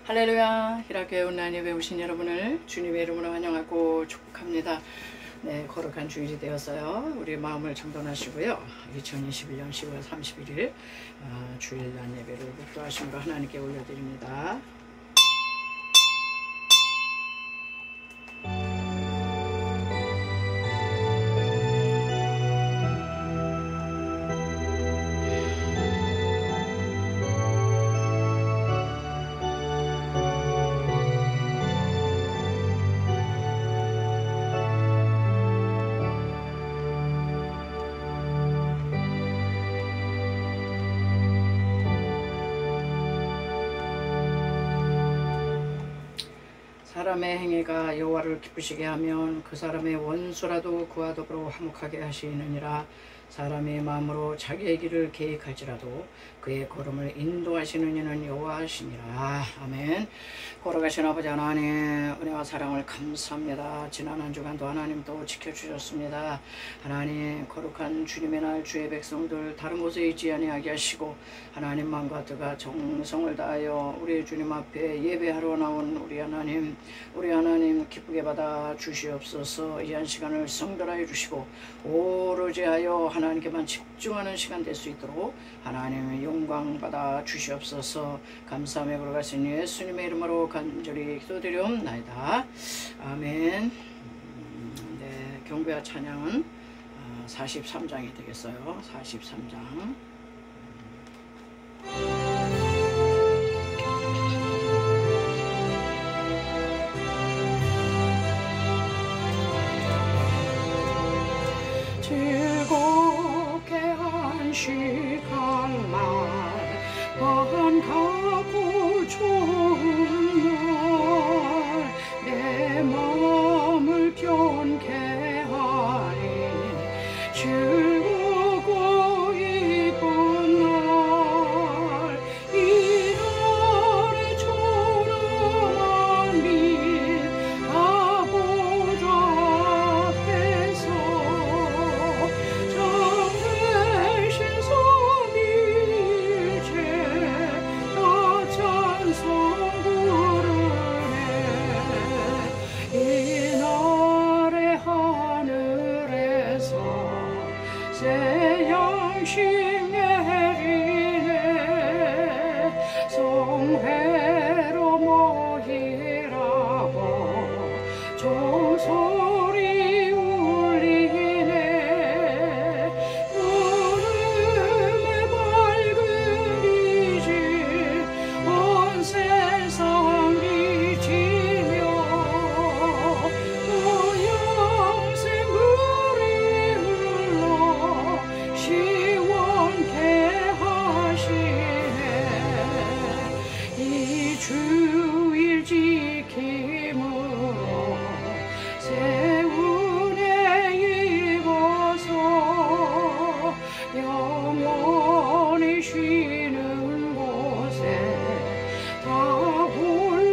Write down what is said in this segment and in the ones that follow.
할렐루야. 희락교회 온라인 예배 오신 여러분을 주님의 이름으로 환영하고 축복합니다. 네, 거룩한 주일이 되었어요. 우리 마음을 정돈하시고요. 2021년 10월 31일 주일 날 예배를 목도하심으로 하나님께 올려드립니다. 사람의 행위가 여호와를 기쁘시게 하면 그 사람의 원수라도 그와 더불어 화목하게 하시느니라. 사람의 마음으로 자기의 길을 계획할지라도 그의 걸음을 인도하시는 이는 여호와시니라. 아멘. 걸어가신 아버지 하나님, 은혜와 사랑을 감사합니다. 지난 한 주간도 하나님 또 지켜주셨습니다. 하나님, 거룩한 주님의 날 주의 백성들 다른 곳에 있지 아니하게 하시고 하나님 마음과 뜻과 정성을 다하여 우리 주님 앞에 예배하러 나온 우리 하나님 기쁘게 받아 주시옵소서. 이 한 시간을 성결하여 주시고 오로지 하여 하나님께만 집중하는 시간 될 수 있도록 하나님의 영광 받아 주시옵소서. 감사하며 걸어가신 예수님의 이름으로 간절히 기도드리옵나이다. 아멘. 네, 경배와 찬양은 43장이 되겠어요. 43장. 즐겁게 한 시간만 반갑고 좋은 날 내 마음을 편케 하리 즐겁고 이쁜 날 이 날의 초롱한 빛 아버지 앞에서 정되신 성일체 다 찬송 부르네. 이 날의 하늘에서 새 양식 내리네. 성회로 모이라고 종소리 울리네. 구름의 밝은 빛이 온 세상 비치며 또 영생물이 흘러 시원케 하시네. 이 주일 지킴으로 새 은혜 입어서 영원히 쉬는 곳에 다 올라갑시다.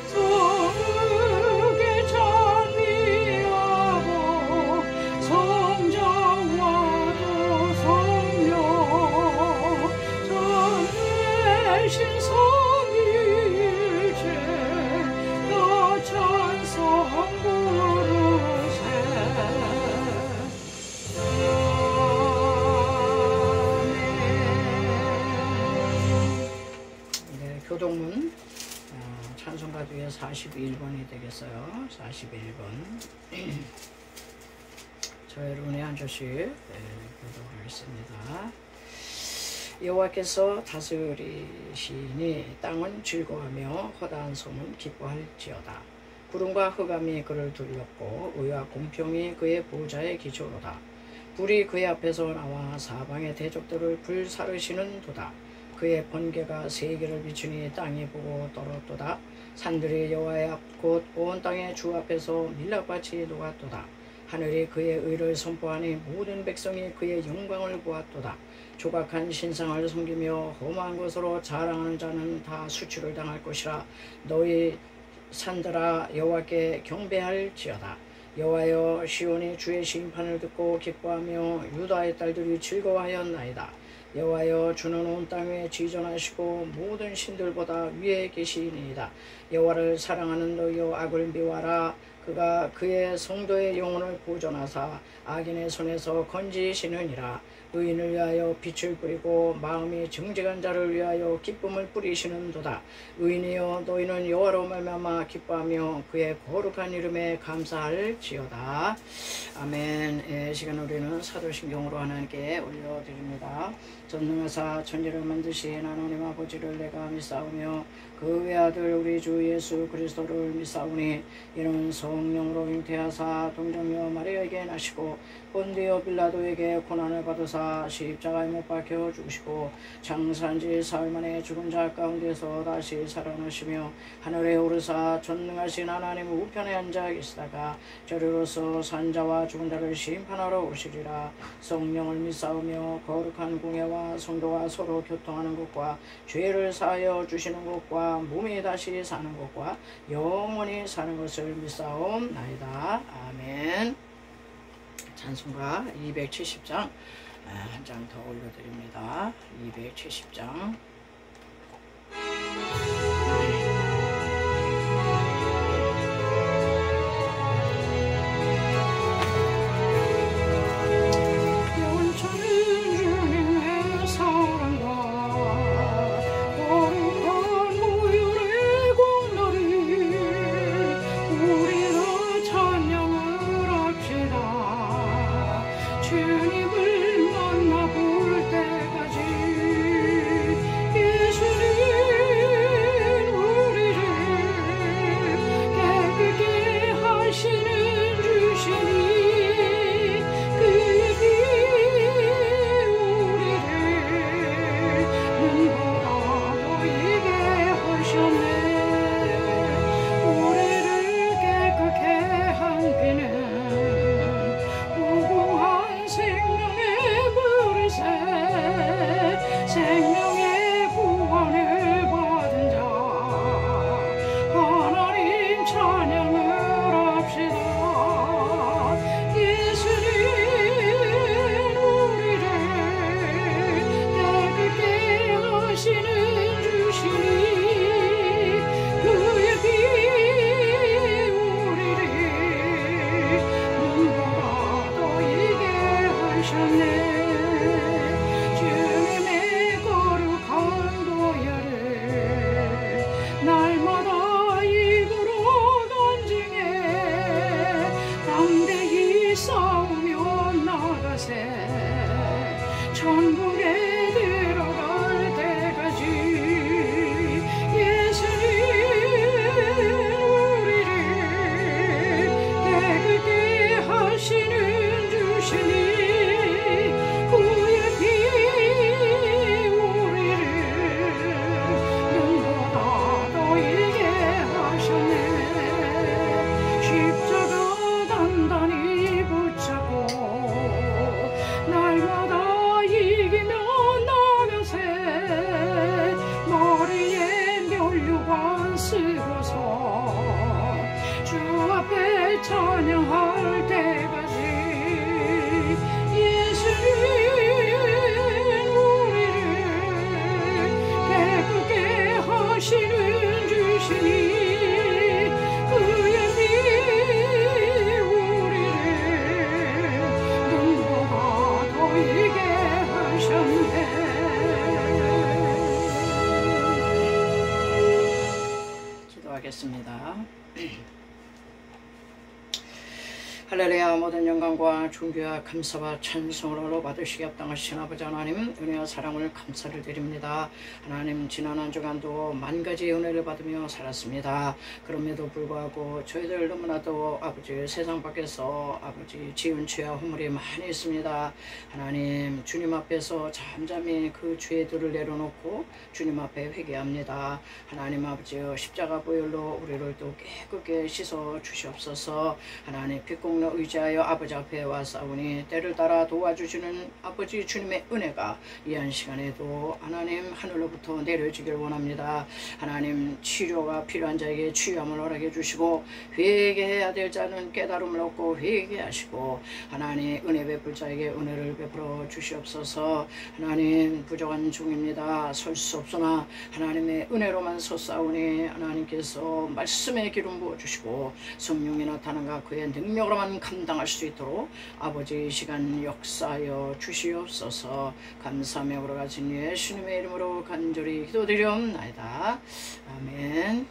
성육에 찬미하고 성자와도 성령 전내신 성일체 다 찬송 부르세. 네, 교동문 찬송가 중에 41번이 되겠어요. 41번. 저희 여러분의 한 조씩 교독하겠습니다. 여호와께서 다스리시니 땅은 즐거워하며 허다한 소문 기뻐할지어다. 구름과 흑암이 그를 둘렀고 의와 공평이 그의 보좌의 기초로다. 불이 그의 앞에서 나와 사방의 대적들을 불사르시는 도다. 그의 번개가 세계를 비추니 땅이 보고 떨었도다. 산들이 여호와의 앞 곧 온 땅의 주 앞에서 밀랍같이 녹았도다. 하늘이 그의 의를 선포하니 모든 백성이 그의 영광을 보았도다. 조각한 신상을 섬기며 험한 것으로 자랑하는 자는 다 수치를 당할 것이라. 너희 산들아 여호와께 경배할지어다. 여호와여, 시온이 주의 심판을 듣고 기뻐하며 유다의 딸들이 즐거워하였나이다. 여호와여 주는 온 땅 위에 지존하시고 모든 신들보다 위에 계시니이다. 여호와를 사랑하는 너희여 악을 미워하라. 그가 그의 성도의 영혼을 보존하사 악인의 손에서 건지시느니라. 의인을 위하여 빛을 뿌리고 마음이 정직한 자를 위하여 기쁨을 뿌리시는도다. 의인이여 너희는 여호와로 말미암아 기뻐하며 그의 거룩한 이름에 감사할지어다. 아멘. 시간 우리는 사도신경으로 하나님께 올려드립니다. 전능하사 천지를 만드신 하나님 아버지를 내가 믿사오며 그 외아들 우리 주 예수 그리스도를 믿사오니 이는 성령으로 잉태하사 동정녀 마리아에게 나시고 본디오 빌라도에게 고난을 받으사 십자가에 못 박혀 죽으시고 장사한지 사흘 만에 죽은 자 가운데서 다시 살아나시며 하늘에 오르사 전능하신 하나님 우편에 앉아 계시다가 저리로서 산자와 죽은 자를 심판하러 오시리라. 성령을 믿사오며 거룩한 공예와 성도가 서로 교통하는 것과 죄를 사하여 주시는 것과 몸이 다시 사는 것과 영원히 사는 것을 믿사옵나이다. 아멘. 찬송가 270장 한 장 더 올려드립니다. 270장. 주님을 만나볼 때까지 할렐루야. 모든 영광과 존귀와 감사와 찬송을 받으시기 합당하신 아버지 하나님, 은혜와 사랑을 감사를 드립니다. 하나님, 지난 한 주간도 만가지 은혜를 받으며 살았습니다. 그럼에도 불구하고 저희들 너무나도 아버지 세상 밖에서 아버지 지은 죄와 허물이 많이 있습니다. 하나님, 주님 앞에서 잠잠히 그 죄들을 내려놓고 주님 앞에 회개합니다. 하나님 아버지, 십자가 보혈로 우리를 또 깨끗게 씻어 주시옵소서. 하나님, 빛공 장로 의지하여 아버지 앞에 왔사오니 때를 따라 도와주시는 아버지 주님의 은혜가 이 한 시간에도 하나님 하늘로부터 내려지길 원합니다. 하나님 치료가 필요한 자에게 치유함을 허락해 주시고 회개해야 될 자는 깨달음을 얻고 회개하시고 하나님 은혜 베풀 자에게 은혜를 베풀어 주시옵소서. 하나님 부족한 중입니다. 설 수 없으나 하나님의 은혜로만 섰사오니 하나님께서 말씀의 기름 부어주시고 성령이 나타나가 그의 능력으로만 감당할 수 있도록 아버지 이 시간 역사하여 주시옵소서. 감사하며 걸어가신 예수님의 이름으로 간절히 기도드리옵나이다. 아멘.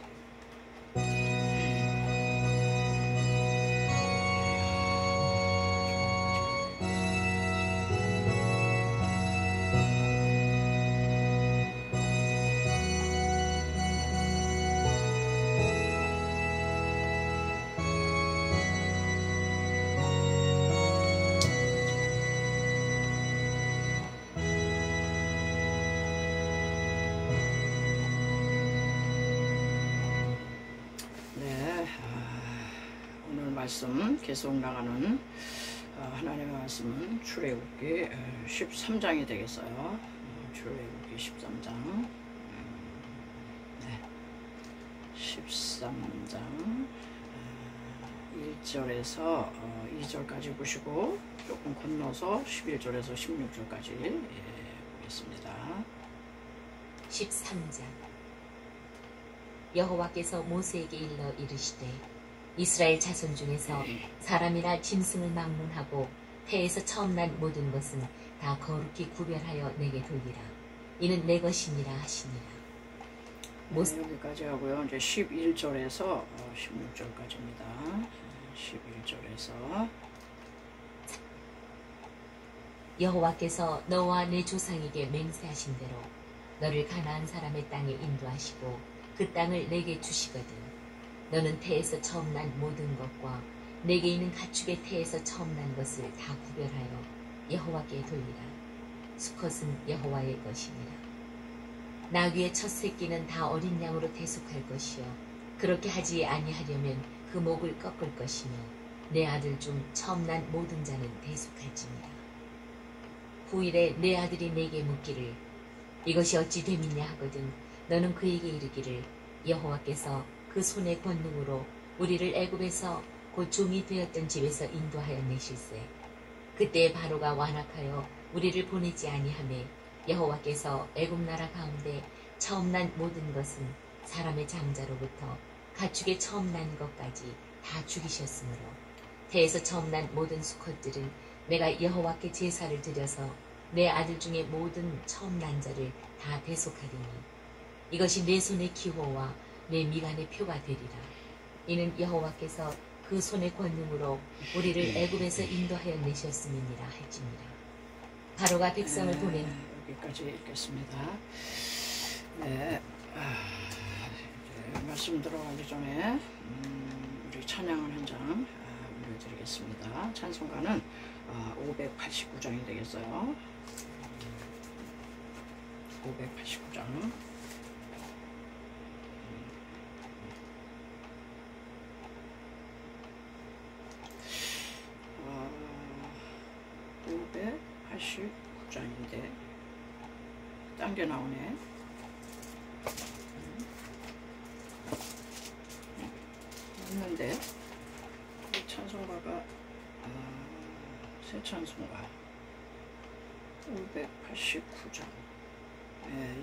말씀 계속 나가는 하나님의 말씀은 출애굽기 13장이 되겠어요. 출애굽기 13장 13장 1절에서 2절까지 보시고 조금 건너서 11절에서 16절까지 보겠습니다. 13장 여호와께서 모세에게 일러 이르시되 이스라엘 자손 중에서 사람이나 짐승을 막론하고 태에서 처음 난 모든 것은 다 거룩히 구별하여 내게 돌리라. 이는 내 것이니라 하시니라. 여기까지 하고요. 이제 11절에서 16절까지입니다. 11절에서 여호와께서 너와 내 조상에게 맹세하신 대로 너를 가나안 사람의 땅에 인도하시고 그 땅을 내게 주시거든. 너는 태에서 처음 난 모든 것과 내게 있는 가축의 태에서 처음 난 것을 다 구별하여 여호와께 돌리라. 수컷은 여호와의 것이니라. 나귀의 첫 새끼는 다 어린 양으로 대속할 것이요 그렇게 하지 아니하려면 그 목을 꺾을 것이며 내 아들 중 처음 난 모든 자는 대속할지니라. 후일에 내 아들이 내게 묻기를 이것이 어찌 됨이냐 하거든 너는 그에게 이르기를 여호와께서 그 손의 권능으로 우리를 애굽에서 곧 종이 되었던 집에서 인도하여 내실세. 그때 바로가 완악하여 우리를 보내지 아니하매 여호와께서 애굽 나라 가운데 처음 난 모든 것은 사람의 장자로부터 가축의 처음 난 것까지 다 죽이셨으므로 태에서 처음 난 모든 수컷들은 내가 여호와께 제사를 드려서 내 아들 중에 모든 처음 난 자를 다 대속하리니 이것이 내 손의 기호와 내 미간의 표가 되리라. 이는 여호와께서 그 손의 권능으로 우리를 애굽에서 인도하여 내셨음이니라 할지니라. 바로가 백성을 보낸 여기까지 읽겠습니다. 네, 말씀 들어가기 전에 우리 찬양을 한 장 올려드리겠습니다. 찬송가는 589장이 되겠어요. 589장. 589장인데 딴게 나오네. 맞는데 이 찬송가가 새 찬송가 589장.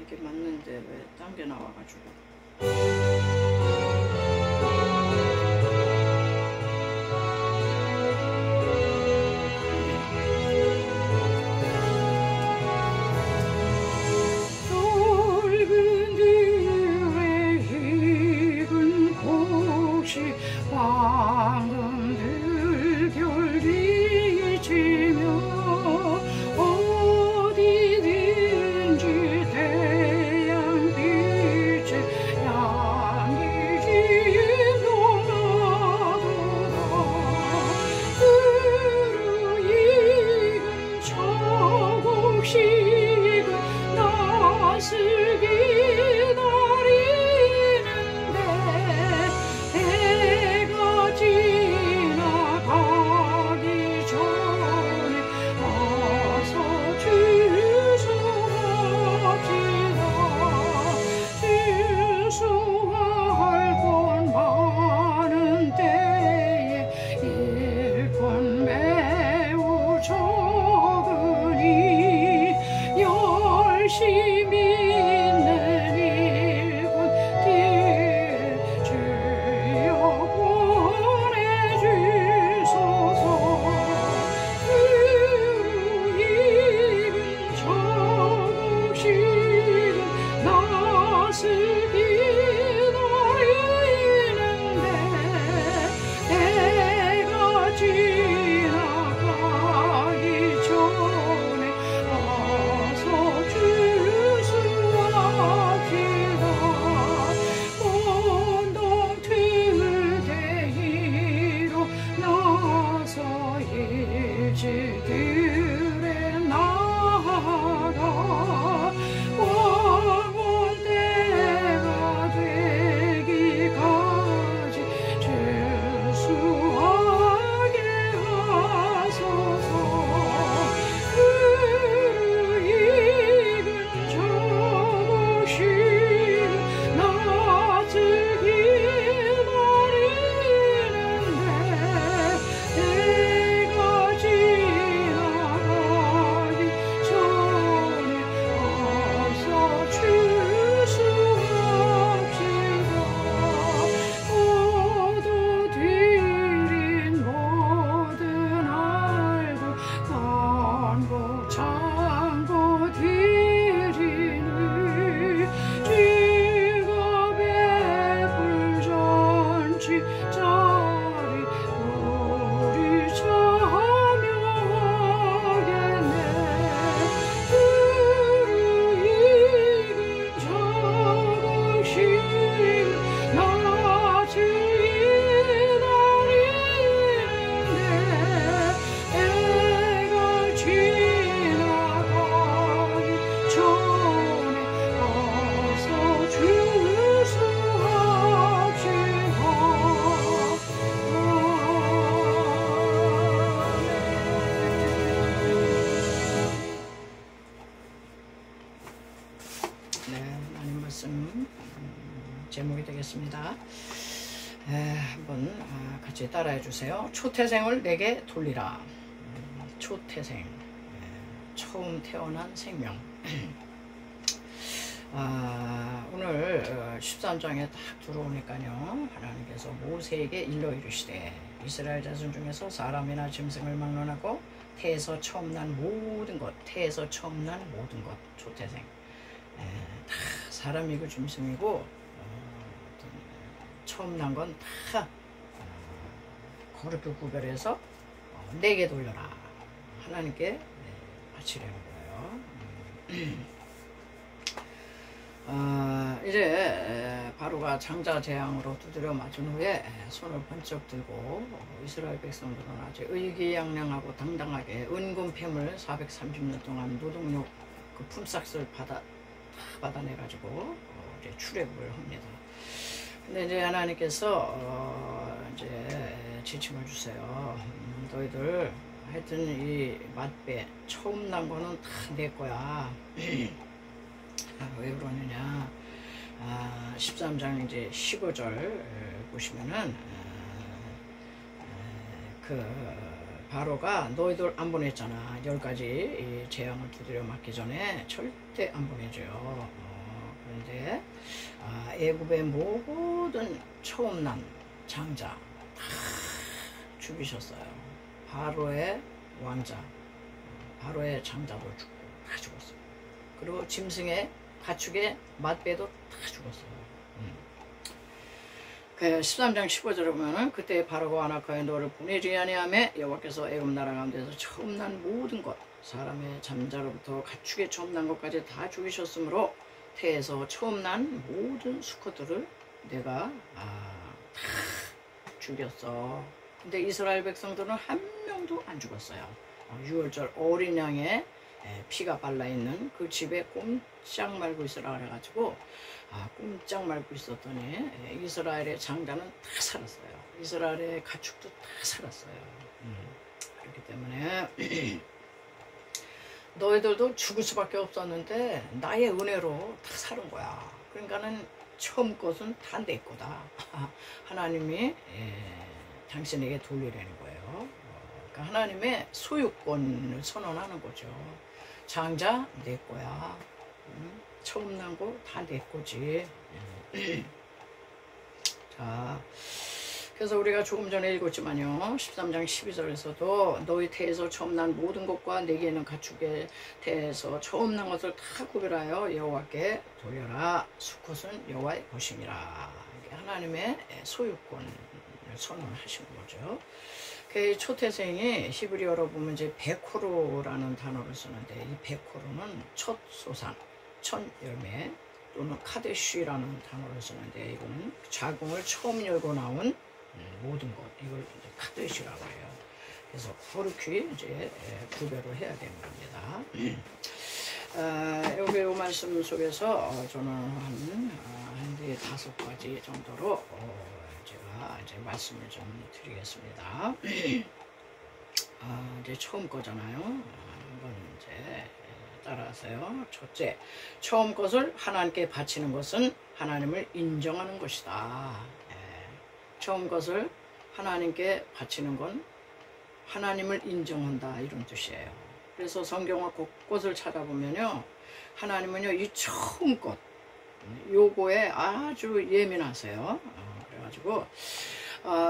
이게 맞는데 왜 딴 게 나와가지고. 해가 지나가 네, 하나님 말씀 제목이 되겠습니다. 한번 같이 따라해 주세요. 초태생을 내게 돌리라. 초태생, 처음 태어난 생명. 오늘 13장에 딱 들어오니까요, 하나님께서 모세에게 일러 이르시되 이스라엘 자손 중에서 사람이나 짐승을 막론하고 태에서 처음 난 모든 것, 태에서 처음 난 모든 것, 초태생, 다 사람이고 짐승이고 처음 난 건 다 거룩히 구별해서 내게 돌려라. 하나님께 바치려는 거예요. 이제 바로가 장자 재앙으로 두드려 맞은 후에 손을 번쩍 들고 이스라엘 백성들은 아주 의기양양하고 당당하게 은금패물 430년 동안 노동력 그 품삯을 받아내가지고 이제 출애굽을 합니다. 근데 이제 하나님께서 이제 지침을 주세요. 너희들 하여튼 이 맛배 처음 난 거는 다 내 거야. 왜 그러느냐, 13장 이제 15절 보시면은 그 바로가 너희들 안 보냈잖아. 10가지 재앙을 두드려 맞기 전에 절대 안 보내줘요. 그런데 애굽의 모든 처음 난 장자 다 죽이셨어요. 바로의 왕자, 바로의 장자도 죽고 다 죽었어요. 그리고 짐승의 가축의 맛배도 다 죽었어요. 그 13장 15절에 보면은 그때 바로가 아나카에 너를 보내지 아니하매 여호와께서 애굽 나라 가운데서 처음 난 모든 것 사람의 잠자로부터 가축의 처음 난 것까지 다 죽이셨으므로 태에서 처음 난 모든 수컷들을 내가 다 죽였어. 근데 이스라엘 백성들은 한 명도 안 죽었어요. 6월절 어린 양의 피가 발라있는 그 집에 꼼짝 말고 있으라 그래가지고 꼼짝 말고 있었더니 이스라엘의 장자는 다 살았어요. 이스라엘의 가축도 다 살았어요. 그렇기 때문에 너희들도 죽을 수밖에 없었는데 나의 은혜로 다 사는 거야. 그러니까는 처음 것은 다 내 거다. 하나님이 당신에게 돌리라는 거예요. 그러니까 하나님의 소유권을 선언하는 거죠. 장자 내 거야. 처음 난 거 다 내 거지. 자, 그래서 우리가 조금 전에 읽었지만요, 13장 12절에서도 너희 태에서 처음 난 모든 것과 내게 있는 가축의 태에서 처음 난 것을 다 구별하여 여호와께 돌려라. 수컷은 여호와의 것이니라. 하나님의 소유권을 선언하시는 거죠. 그 초태생이 히브리어로 보면 이제 베코로라는 단어를 쓰는데, 이 베코로는 첫 소산, 첫 열매, 또는 카데쉬라는 단어를 쓰는데, 이거는 자궁을 처음 열고 나온 모든 것, 이걸 이제 카데쉬라고 해요. 그래서 거룩히 이제 구별을 해야 되는 겁니다. 여기 이 말씀 속에서 저는 한 4-5가지 정도로 제가 이제 말씀을 좀 드리겠습니다. 이제 처음 거잖아요. 한번 이제 따라하세요. 첫째, 처음 것을 하나님께 바치는 것은 하나님을 인정하는 것이다. 처음 것을 하나님께 바치는 건 하나님을 인정한다, 이런 뜻이에요. 그래서 성경을 곳곳을 찾아보면요, 하나님은요 이 처음 것 요거에 아주 예민하세요. 그래가지고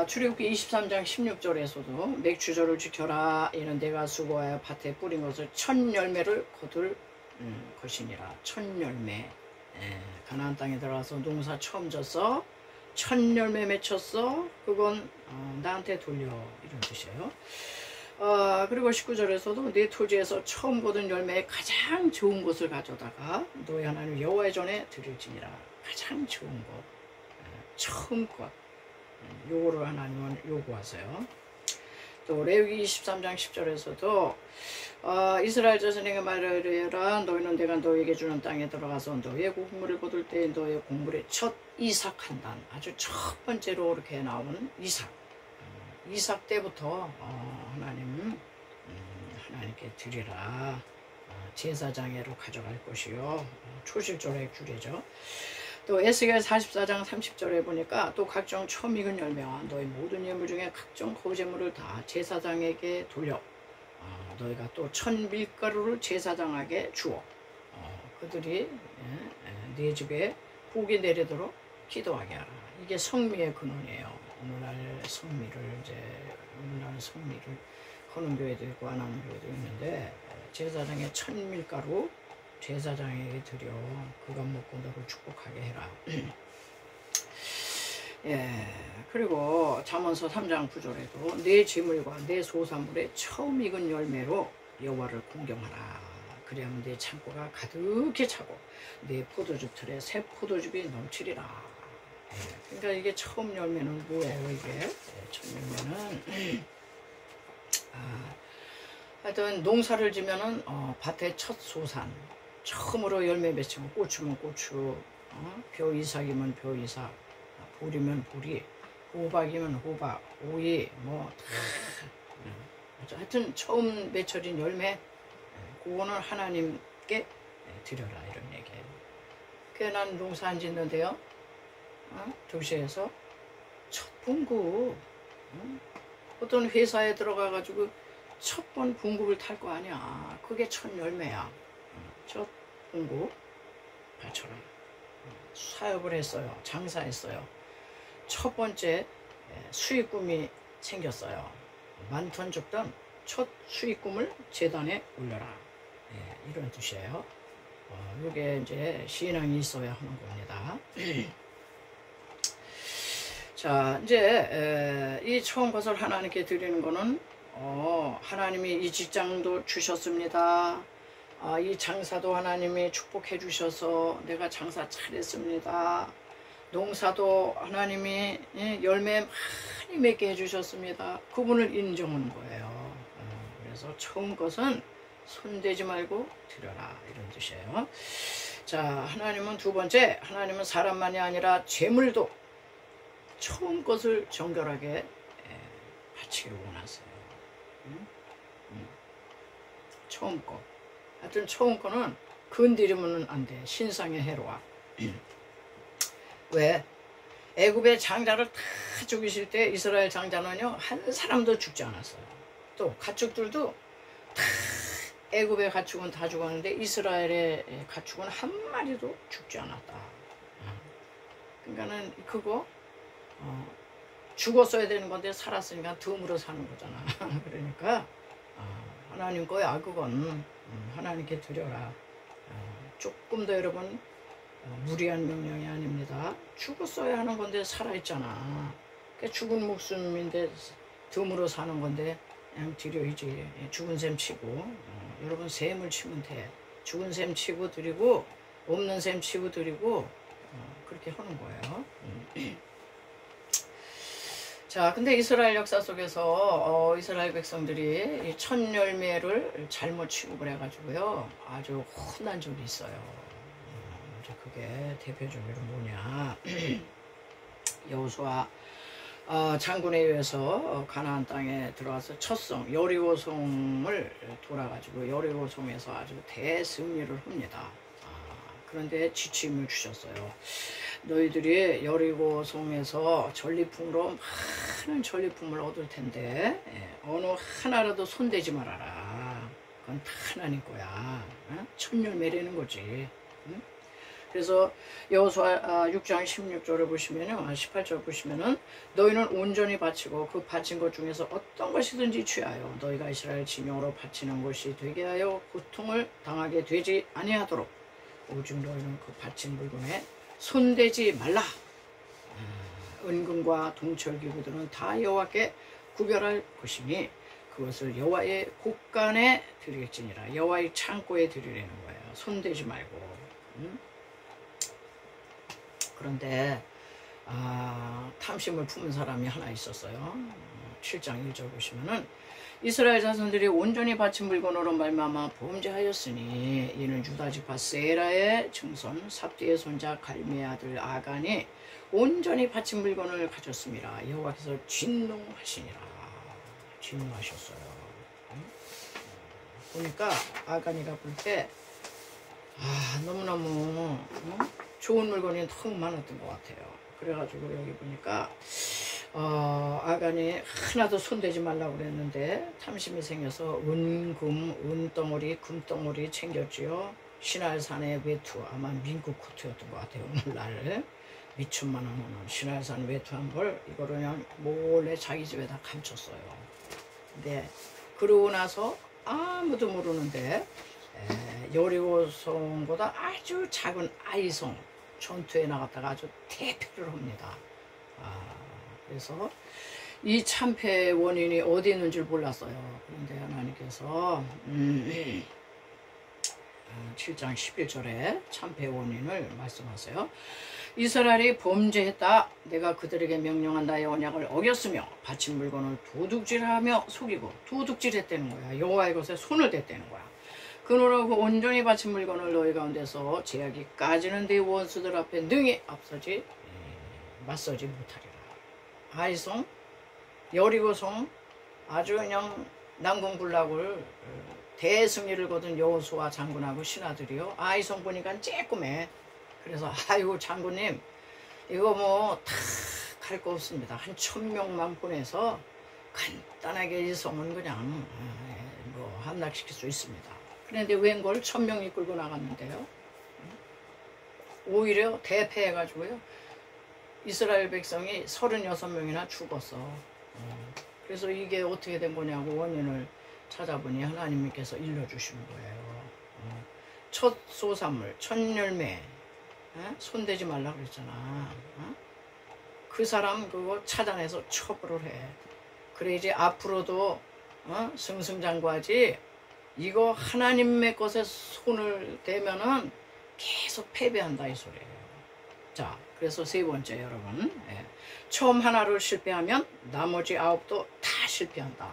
출애굽기 23장 16절에서도 맥추절을 지켜라. 이는 내가 수고하여 밭에 뿌린 것을 첫 열매를 거둘 것이니라. 첫 열매. 가나안 땅에 들어가서 농사 처음 졌어. 첫 열매 맺혔어. 그건 나한테 돌려, 이런 뜻이에요. 그리고 19절에서도 네 토지에서 처음 거둔 열매의 가장 좋은 것을 가져다가 너희 하나님 여호와의 전에 드릴지니라. 가장 좋은 것, 처음 것, 요거를 하나님은 요구하세요. 또 레위기 23장 10절에서도 이스라엘 자손에게 말하여라. 너희는 내가 너희에게 주는 땅에 들어가서 너희의 곡물을 거둘 때 너희의 곡물의 첫 이삭 한 단, 아주 첫 번째로 이렇게 나오는 이삭 때부터 하나님께 드리라. 제사장애로 가져갈 것이요. 초실절의 규례죠. 또 에스겔 44장 30절에 보니까 또 각종 처음 익은 열매와 너희 모든 예물 중에 각종 거제물을 다 제사장에게 돌려 너희가 또 천 밀가루를 제사장에게 주어 그들이 네 집에 복이 내리도록 기도하게 하라. 이게 성미의 근원이에요. 오늘날 성미를 하는 교회도 있고 안 하는 교회도 있는데 제사장의 천 밀가루 제사장에게 드려 그가 먹고 너를 축복하게 해라. 예, 그리고 잠언서 3장 9절에도 내 재물과 내 소산물의 처음 익은 열매로 여호와를 공경하라. 그리하면 내 창고가 가득히 차고 내 포도주 틀에 새 포도즙이 넘치리라. 예, 그러니까 이게 처음 열매는 뭐예요? 이게 처음 열매는 하여튼 농사를 지면은 밭의 첫 소산 처음으로 열매 맺히면 고추면 고추, 벼 이삭이면 벼 이삭, 보리면 보리, 호박이면 호박, 오이 뭐 다 하여튼 처음 맺혀진 열매 그거는 하나님께 드려라 이런 얘기예요. 그래서 난 농사 안 짓는데요. 도시에서 첫 분급 어떤 회사에 들어가가지고 첫 번 분급을 탈 거 아니야. 그게 첫 열매야. 첫 분급 8,000원 사업을 했어요. 장사했어요. 첫 번째 수익금이 생겼어요. 많던 적던 첫 수익금을 재단에 올려라. 이런 뜻이에요. 이게 이제 신앙이 있어야 하는 겁니다. 자, 이제 이 처음 것을 하나님께 드리는 거는 하나님이 이 직장도 주셨습니다. 이 장사도 하나님이 축복해 주셔서 내가 장사 잘했습니다. 농사도 하나님이 열매 많이 맺게 해주셨습니다. 그분을 인정하는 거예요. 그래서 처음 것은 손대지 말고 드려라 이런 뜻이에요. 자, 하나님은 두 번째, 하나님은 사람만이 아니라 재물도 처음 것을 정결하게 바치기를 원하세요. 처음 거. 하여튼 처음 거는 건드리면 안 돼. 신상에 해로워. 왜? 애굽의 장자를 다 죽이실 때 이스라엘 장자는요 한 사람도 죽지 않았어요. 또 가축들도 다 애굽의 가축은 다 죽었는데 이스라엘의 가축은 한 마리도 죽지 않았다. 그러니까는 그거 죽었어야 되는 건데 살았으니까 덤으로 사는 거잖아. 그러니까 하나님 거야 그건 하나님께 드려라. 조금 더 여러분 무리한 명령이 아닙니다. 죽었어야 하는 건데 살아있잖아. 그러니까 죽은 목숨인데 덤으로 사는 건데 그냥 드려야지. 죽은 셈 치고 여러분 셈을 치면 돼. 죽은 셈 치고 드리고 없는 셈 치고 드리고 그렇게 하는 거예요. 자, 근데 이스라엘 역사 속에서 이스라엘 백성들이 이 첫 열매를 잘못 취급을 해가지고요 아주 혼난 적이 있어요. 그게 대표적으로 뭐냐? 여호수아 장군에 의해서 가나안 땅에 들어와서 첫 성 여리고성을 돌아가지고 여리고성에서 아주 대승리를 합니다. 그런데 지침을 주셨어요. 너희들이 여리고성에서 전리품으로 많은 전리품을 얻을 텐데 어느 하나라도 손대지 말아라. 그건 다 하나님 거야. 첫 열매라는 거지. 그래서 여호수아 6장 16절을 보시면요, 18절 보시면은 너희는 온전히 바치고 그 바친 것 중에서 어떤 것이든지 취하여 너희가 이스라엘 진영으로 바치는 것이 되게 하여 고통을 당하게 되지 아니하도록 오직 너희는 그 바친 물건에 손대지 말라. 은금과 동철기구들은 다 여호와께 구별할 것이니 그것을 여호와의 곳간에 드리겠지니라. 여호와의 창고에 드리라는 거예요. 손대지 말고. 그런데 탐심을 품은 사람이 하나 있었어요. 7장 1절 보시면은 이스라엘 자손들이 온전히 바친 물건으로 말미암아 범죄하였으니 이는 유다 지파 세라의 증손 삽디의 손자 갈미의 아들 아간이 온전히 바친 물건을 가졌습니다. 여호와께서 진노하시니라. 진노하셨어요. 보니까 아가니가 볼 때 너무너무 좋은 물건이 너무 많았던 것 같아요. 그래가지고 여기 보니까 아간이 하나도 손대지 말라고 그랬는데 탐심이 생겨서 은덩어리, 금덩어리 챙겼지요. 신할산의 외투, 아마 민국 코트였던 것 같아요. 오늘날 미천만 원 하는 신할산 외투 한 벌, 이거를 그냥 몰래 자기 집에다 감췄어요. 근데 그러고 나서 아무도 모르는데 여리고성보다 아주 작은 아이성 전투에 나갔다가 아주 대패를 합니다. 그래서 이 참패의 원인이 어디 있는 줄 몰랐어요. 그런데 하나님께서 7장 11절에 참패의 원인을 말씀하세요. 이스라엘이 범죄했다. 내가 그들에게 명령한 나의 언약을 어겼으며 바친 물건을 도둑질하며 속이고 도둑질했다는 거야. 여호와의 것에 손을 댔다는 거야. 그러므로 그 온전히 바친 물건을 너희 가운데서 제약이 까지는 네 원수들 앞에 능히 맞서지 못하리라. 아이성, 여리고성 아주 그냥 난공불락을 대승리를 거둔 여호수아 장군하고 신하들이요. 아이성 보니까 쬐끔해. 그래서 아이고 장군님 이거 뭐 다 갈 거 없습니다. 한 1000명만 보내서 간단하게 이 성은 그냥 뭐 함락시킬 수 있습니다. 그런데 웬걸 1000명이 끌고 나갔는데요. 오히려 대패해가지고요. 이스라엘 백성이 36명이나 죽었어. 그래서 이게 어떻게 된 거냐고 원인을 찾아보니 하나님께서 일러주시는 거예요. 첫 소산물, 첫 열매 손대지 말라 그랬잖아. 그 사람 그거 찾아내서 처벌을 해. 그래야지 앞으로도 승승장구하지. 이거 하나님의 것에 손을 대면은 계속 패배한다 이 소리예요. 자, 그래서 세 번째 여러분, 처음 하나를 실패하면 나머지 9도 다 실패한다.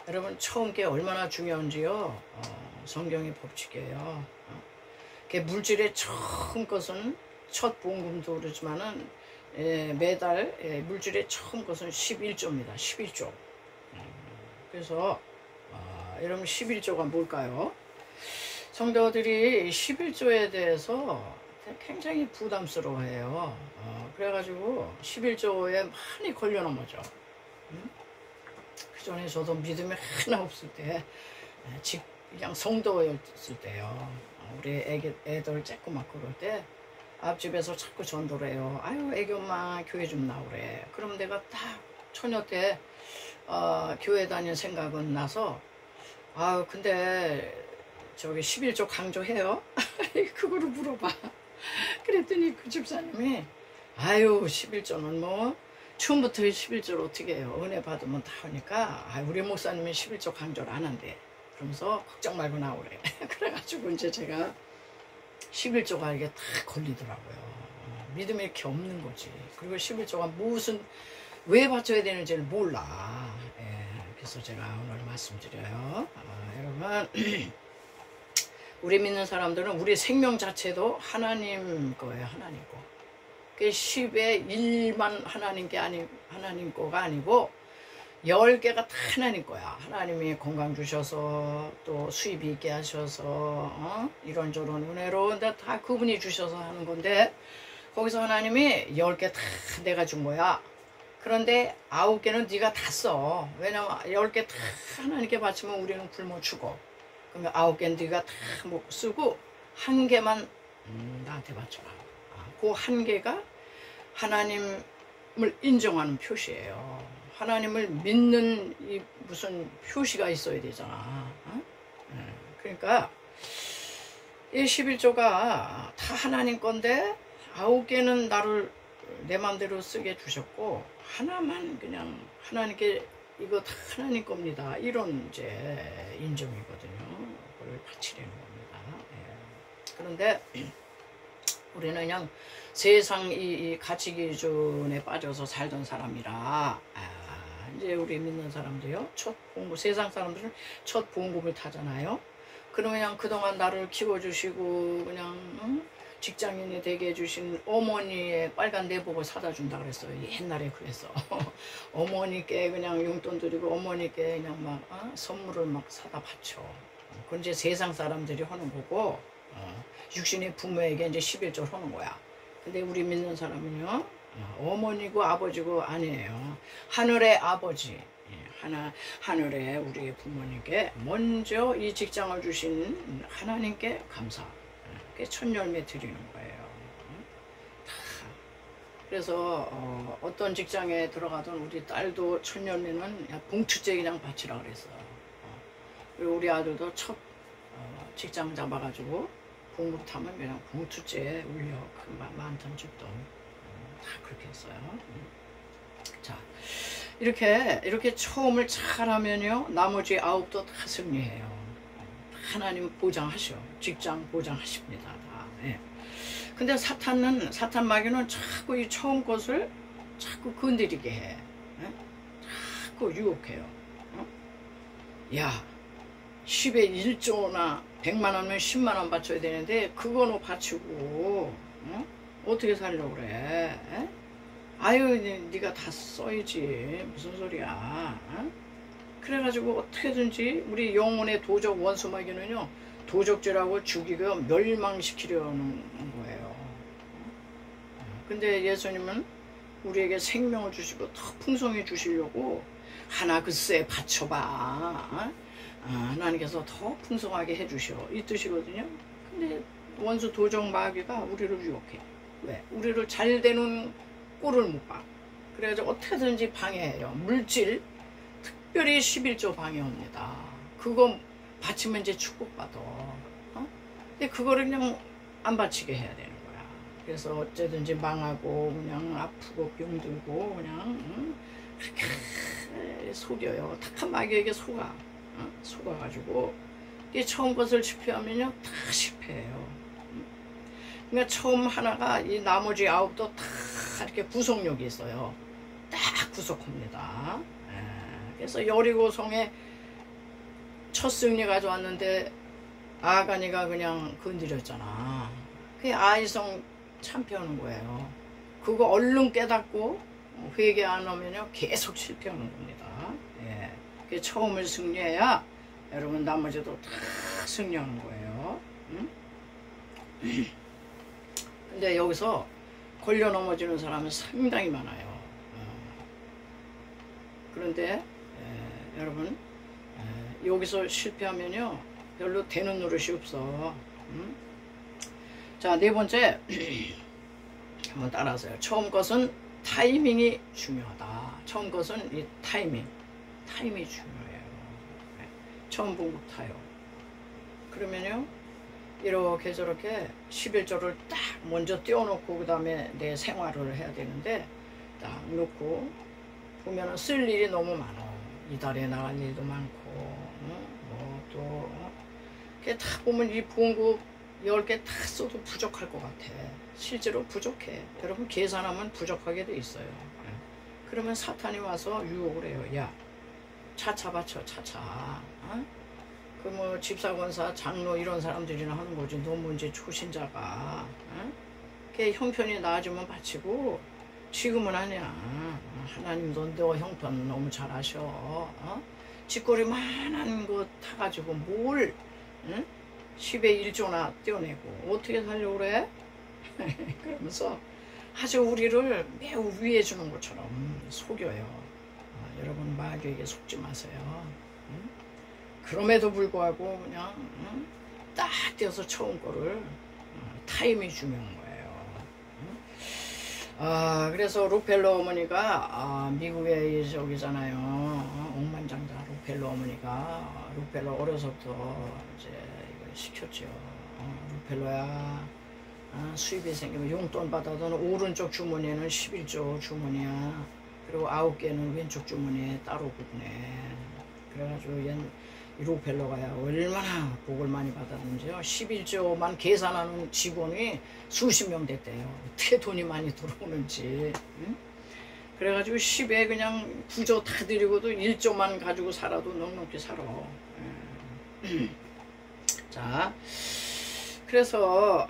여러분 처음 게 얼마나 중요한지요. 성경의 법칙이에요. 물질의 처음 것은 첫 봉금도 그렇지만은 매달 물질의 처음 것은 11조입니다. 11조. 그래서 여러분 11조가 뭘까요? 성도들이 11조에 대해서 굉장히 부담스러워해요. 그래가지고 11조에 많이 걸려 넘어져. 그 전에 저도 믿음이 하나 없을 때, 그냥 성도였을 때요. 우리 애들 쬐꼬맣고 그럴 때 앞집에서 자꾸 전도를 해요. 아유 애기 엄마 교회 좀 나오래. 그럼 내가 딱 처녀 때 교회 다닐 생각은 나서 근데 저기 11조 강조해요? 그거를 물어봐. 그랬더니 그 집사님이 아유 11조는 뭐 처음부터 11조를 어떻게 해요? 은혜 받으면 다 하니까 우리 목사님은 11조 강조를 안 한대. 그러면서 걱정 말고 나오래. 그래가지고 이제 제가 11조가 이게 딱 걸리더라고요. 믿음이 이렇게 없는 거지. 그리고 11조가 왜 바쳐야 되는지를 몰라. 그래서 제가 오늘 말씀드려요. 여러분 우리 믿는 사람들은 우리 생명 자체도 하나님 거예요. 하나님 거. 그 10의 1만 하나님 거가 아니고 10개가 다 하나님 거야. 하나님이 건강 주셔서 또 수입이 있게 하셔서 이런저런 은혜로 다 그분이 주셔서 하는 건데 거기서 하나님이 10개 다 내가 준 거야. 그런데 9개는 네가 다 써. 왜냐면 10개 다 하나님께 바치면 우리는 굶어 죽어. 그러면 9개는 네가 다 쓰고 1개만 나한테 바쳐라. 그 1개가 하나님을 인정하는 표시예요. 하나님을 믿는 이 무슨 표시가 있어야 되잖아. 그러니까 이 11조가 다 하나님 건데 9개는 나를 내 마음대로 쓰게 주셨고 하나만 그냥 하나님께 이거 다 하나님 겁니다. 이런 이제 인정이거든요. 그걸 바치려는 겁니다. 그런데 우리는 그냥 세상 이 가치 기준에 빠져서 살던 사람이라 이제 우리 믿는 사람도요. 첫 봉급, 세상 사람들은 첫 봉급을 타잖아요. 그러면 그냥 그동안 나를 키워주시고 그냥 직장인이 되게 해주신 어머니의 빨간 내복을 사다 준다 그랬어요. 옛날에 그래서 어머니께 그냥 용돈 드리고 어머니께 그냥 막 선물을 막 사다 바쳐. 그건 이제 세상 사람들이 하는 거고 육신의 부모에게 이제 11조 하는 거야. 근데 우리 믿는 사람은요 어머니고 아버지고 아니에요. 하늘의 아버지 하늘의 우리의 부모님께 먼저 이 직장을 주신 하나님께 감사. 첫 열매 드리는 거예요. 그래서 어떤 직장에 들어가던 우리 딸도 첫 열매는 봉투째 그냥 바치라 그랬어요. 그리고 우리 아들도 첫 직장 잡아가지고 봉투 타면 그냥 봉투째 울려 많던 집도 다 그렇게 했어요. 자, 이렇게 처음을 잘하면요 나머지 9도 다 승리해요. 하나님 보장하셔. 직장 보장하십니다. 다. 예. 근데 사탄 마귀는 자꾸 이 처음 것을 자꾸 건드리게 해. 예? 자꾸 유혹해요. 야 10에 1조나 100만 원이면 10만 원 바쳐야 되는데 그거는 바치고 어떻게 살려고 그래? 예? 아유 네가 다 써야지 무슨 소리야? 그래가지고 어떻게든지 우리 영혼의 도적 원수마귀는요 도적질하고 죽이고 멸망시키려는 거예요. 근데 예수님은 우리에게 생명을 주시고 더 풍성히 주시려고 하나 글쎄 바쳐봐. 하나님께서 더 풍성하게 해주셔 이 뜻이거든요. 근데 원수 도적 마귀가 우리를 유혹해. 왜? 우리를 잘 되는 꼴을 못 봐. 그래가지고 어떻게든지 방해해요. 물질 특별히 11조 방해옵니다. 그거 바치면 이제 축복받아. 근데 그거를 그냥 안 바치게 해야 되는 거야. 그래서 어쩌든지 망하고 그냥 아프고 병들고 그냥 그렇게 속여요. tak한 마귀에게 속아가지고 이게 처음 것을 실패하면요 다 실패해요. 그러니까 처음 하나가 이 나머지 9도 다 이렇게 구속력이 있어요. 딱 구속합니다. 그래서 여리고성에 첫 승리 가져왔는데 아가니가 그냥 건드렸잖아. 그게 아이성 참패하는 거예요. 그거 얼른 깨닫고 회개 안 하면요 계속 실패하는 겁니다. 예. 그게 처음을 승리해야 여러분 나머지도 다 승리하는 거예요. 응? 근데 여기서 걸려 넘어지는 사람은 상당히 많아요. 그런데 여러분 여기서 실패하면요 별로 되는 노릇이 없어. 자, 네 번째 한번 따라하세요. 처음 것은 타이밍이 중요하다. 처음 것은 이 타이밍이 중요해요. 처음 봉투타요. 그러면요 이렇게 저렇게 11조를 딱 먼저 띄워놓고 그 다음에 내 생활을 해야 되는데 딱 놓고 보면은 쓸 일이 너무 많아. 이달에 나갈 일도 많고 뭐또 이렇게 다 보면 이 봉급 10개 다 써도 부족할 것 같아. 실제로 부족해. 여러분 계산하면 부족하게 돼 있어요. 그러면 사탄이 와서 유혹을 해요. 야 차차 바쳐 차차. 그 뭐 집사권사 장로 이런 사람들이나 하는 거지. 너무 이제 초신자가 걔 형편이 나아지면 바치고 지금은 아니야. 하나님도 너 형편 너무 잘 아셔. 쥐꼬리만한 거 타가지고 뭘 10에 1조나 떼어내고 어떻게 살려고 그래? 그러면서 아주 우리를 매우 위해 주는 것처럼 속여요. 여러분 마귀에게 속지 마세요. 그럼에도 불구하고 그냥 딱 떼어서 처음 거를 타임이 중요한 거예요. 그래서 록펠러 어머니가 미국의 저기잖아요. 억만장자 록펠러 어머니가 록펠러 어려서부터 이제 이걸 시켰죠. 록펠러야 수입이 생기면 용돈 받아도 오른쪽 주머니에는 11조 주머니야. 그리고 9개는 왼쪽 주머니에 따로 구분해. 그래가지고 이 록펠러가야 얼마나 복을 많이 받았는지요. 11조만 계산하는 직원이 수십 명 됐대요. 어떻게 돈이 많이 들어오는지. 그래가지고 10에 그냥 9조 다 드리고도 1조만 가지고 살아도 넉넉히 살아. 자, 그래서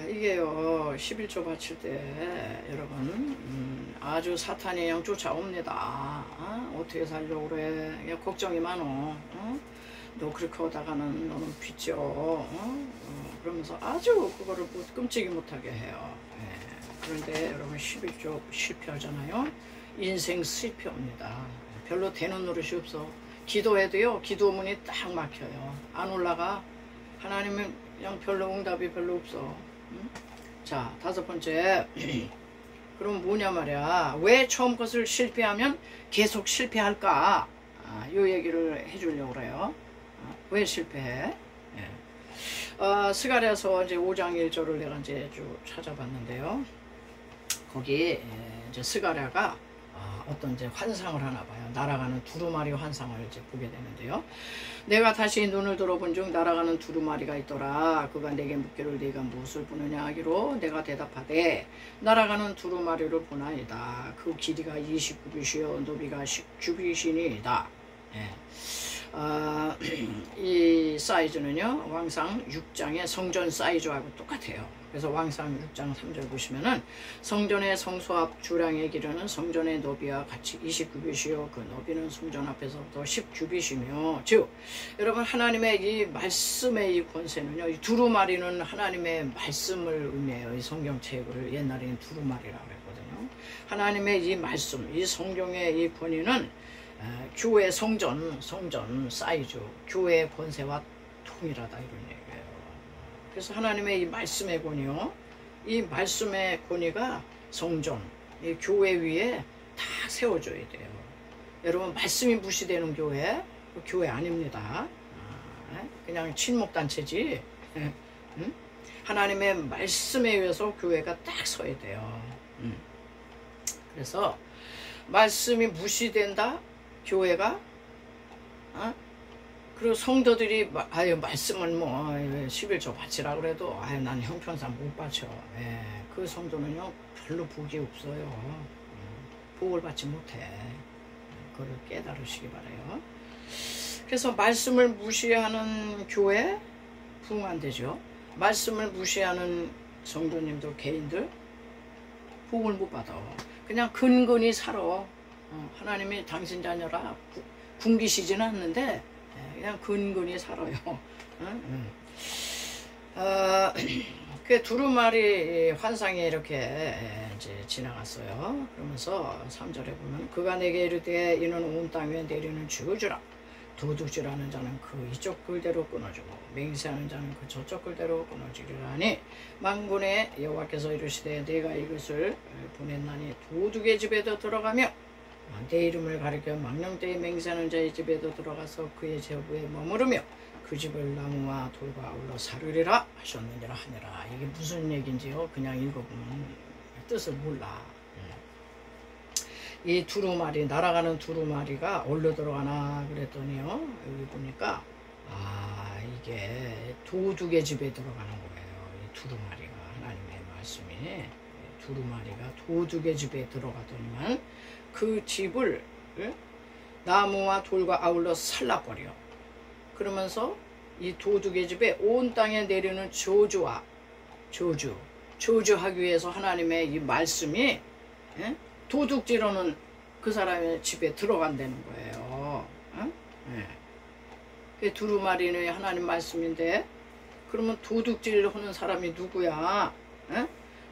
이게요 11조 바칠 때 여러분 아주 사탄이 그냥 쫓아옵니다. 어떻게 살려고 그래? 그냥 걱정이 많어. 너 그렇게 하다가는 너는 빚져. 그러면서 아주 그거를 끔찍이 못하게 해요. 그런데 여러분 11조 실패하잖아요. 인생 실패입니다. 별로 되는 노릇이 없어. 기도해도요, 기도문이 딱 막혀요. 안 올라가. 하나님은 그냥 별로 응답이 별로 없어. 자, 5번째. 그럼 뭐냐 말이야. 왜 처음 것을 실패하면 계속 실패할까? 요 얘기를 해주려고 그래요. 왜 실패해? 스가랴서 이제 5장 1절을 내가 이제 쭉 찾아봤는데요. 거기 이제 스가랴가 어떤 이제 환상을 하나 봐요. 날아가는 두루마리 환상을 이제 보게 되는데요. 내가 다시 눈을 들어본 중 날아가는 두루마리가 있더라. 그가 내게 묻기를 네가 무엇을 보느냐 하기로 내가 대답하되 날아가는 두루마리를 보나이다. 그 길이가 29규빗이요 높이가 10규빗이니이다. 이 사이즈는요 왕상 6장의 성전 사이즈하고 똑같아요. 그래서 왕상 6장 3절 보시면은 성전의 성소 앞 주량의 길이는 성전의 너비와 같이 29규빗이요 그 너비는 성전 앞에서부터 10규빗이며 즉 여러분 하나님의 이 말씀의 이 권세는요 이 두루마리는 하나님의 말씀을 의미해요. 이 성경책을 옛날에는 두루마리라고 했거든요. 하나님의 이 말씀 이 성경의 이 권위는 교회 성전 사이즈 교회의 권세와 동일하다 이런 얘기예요. 그래서 하나님의 이 말씀의 권위요 이 말씀의 권위가 성전 이 교회 위에 다 세워져야 돼요. 여러분 말씀이 무시되는 교회 아닙니다. 그냥 친목단체지. 하나님의 말씀에 의해서 교회가 딱 서야 돼요. 그래서 말씀이 무시된다 교회가 그리고 성도들이 말씀을 뭐 11조 바치라 그래도 난 형편상 못 바쳐. 그 성도는요 별로 복이 없어요. 복을 받지 못해. 그걸 깨달으시기 바라요. 그래서 말씀을 무시하는 교회 부흥 안 되죠. 말씀을 무시하는 성도님들 개인들 복을 못 받아. 그냥 근근히 살아. 하나님이 당신 자녀라 굶기시지는 않는데 그냥 근근히 살아요. 그 두루마리 환상이 이렇게 이제 지나갔어요. 그러면서 3절에 보면 그가 내게 이르되 이는 온 땅 위에 내리는 저주라. 도둑질하는 자는 그 이쪽 글대로 끊어주고 맹세하는 자는 그 저쪽 글대로 끊어지리라니 만군의 여호와께서 이르시되 내가 이것을 보냈나니 도둑의 집에도 들어가며 내 이름을 가리켜 망령되이 맹세하는 자의 집에도 들어가서 그의 제후에 머무르며 그 집을 나무와 돌과 아울러 사르리라 하셨느니라 하니라. 이게 무슨 얘기인지요 그냥 읽어보면 뜻을 몰라. 이 두루마리 날아가는 두루마리가 어디로 들어가나 그랬더니요 여기 보니까 이게 도둑의 집에 들어가는 거예요. 이 두루마리가 하나님의 말씀이 두루마리가 도둑의 집에 들어가더니만 그 집을 나무와 돌과 아울러 살라버려. 그러면서 이 도둑의 집에 온 땅에 내리는 저주하기 위해서 하나님의 이 말씀이 도둑질하는 그 사람의 집에 들어간다는 거예요. 그 두루마리는 하나님 말씀인데 그러면 도둑질하는 사람이 누구야?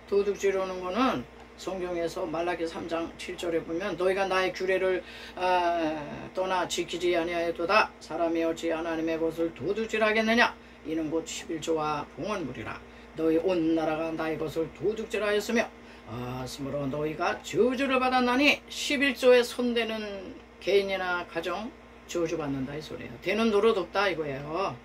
도둑질하는 거는 성경에서 말라기 3장 7절에 보면 너희가 나의 규례를 떠나 지키지 아니하였도다. 사람이 어찌 하나님의 것을 도둑질하겠느냐. 이는 곧 11조와 봉헌물이라. 너희 온 나라가 나의 것을 도둑질하였으며 스므로 너희가 저주를 받았나니 11조에 손대는 개인이나 가정 저주받는다 이 소리예요. 되는 노릇 없다 이거예요.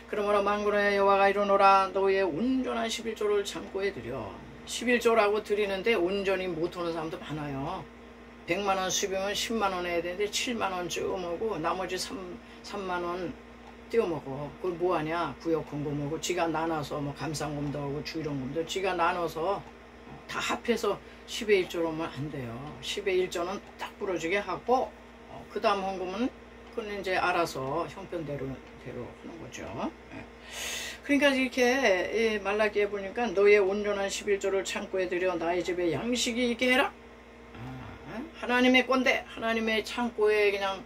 그러므로 만군의 여호와가 이르노라. 너희의 온전한 11조를 창고에 드려. 11조라고 드리는데 온전히 못하는 사람도 많아요. 100만원 수입이면 10만원 해야 되는데 7만원 찌어먹고 나머지 3만원 떼어먹어. 그걸 뭐하냐. 구역공금하고 지가 나눠서 뭐 감상금도 하고 주일원금도 지가 나눠서 다 합해서 10의 1조로면 안 돼요. 10의 1조는 딱 부러지게 하고 그 다음 헌금은 그건 이제 알아서 형편대로 하는 거죠. 그러니까 이렇게 말라기에 보니까 너의 온전한 11조를 창고에 들여 나의 집에 양식이 있게 해라. 하나님의 건데 하나님의 창고에 그냥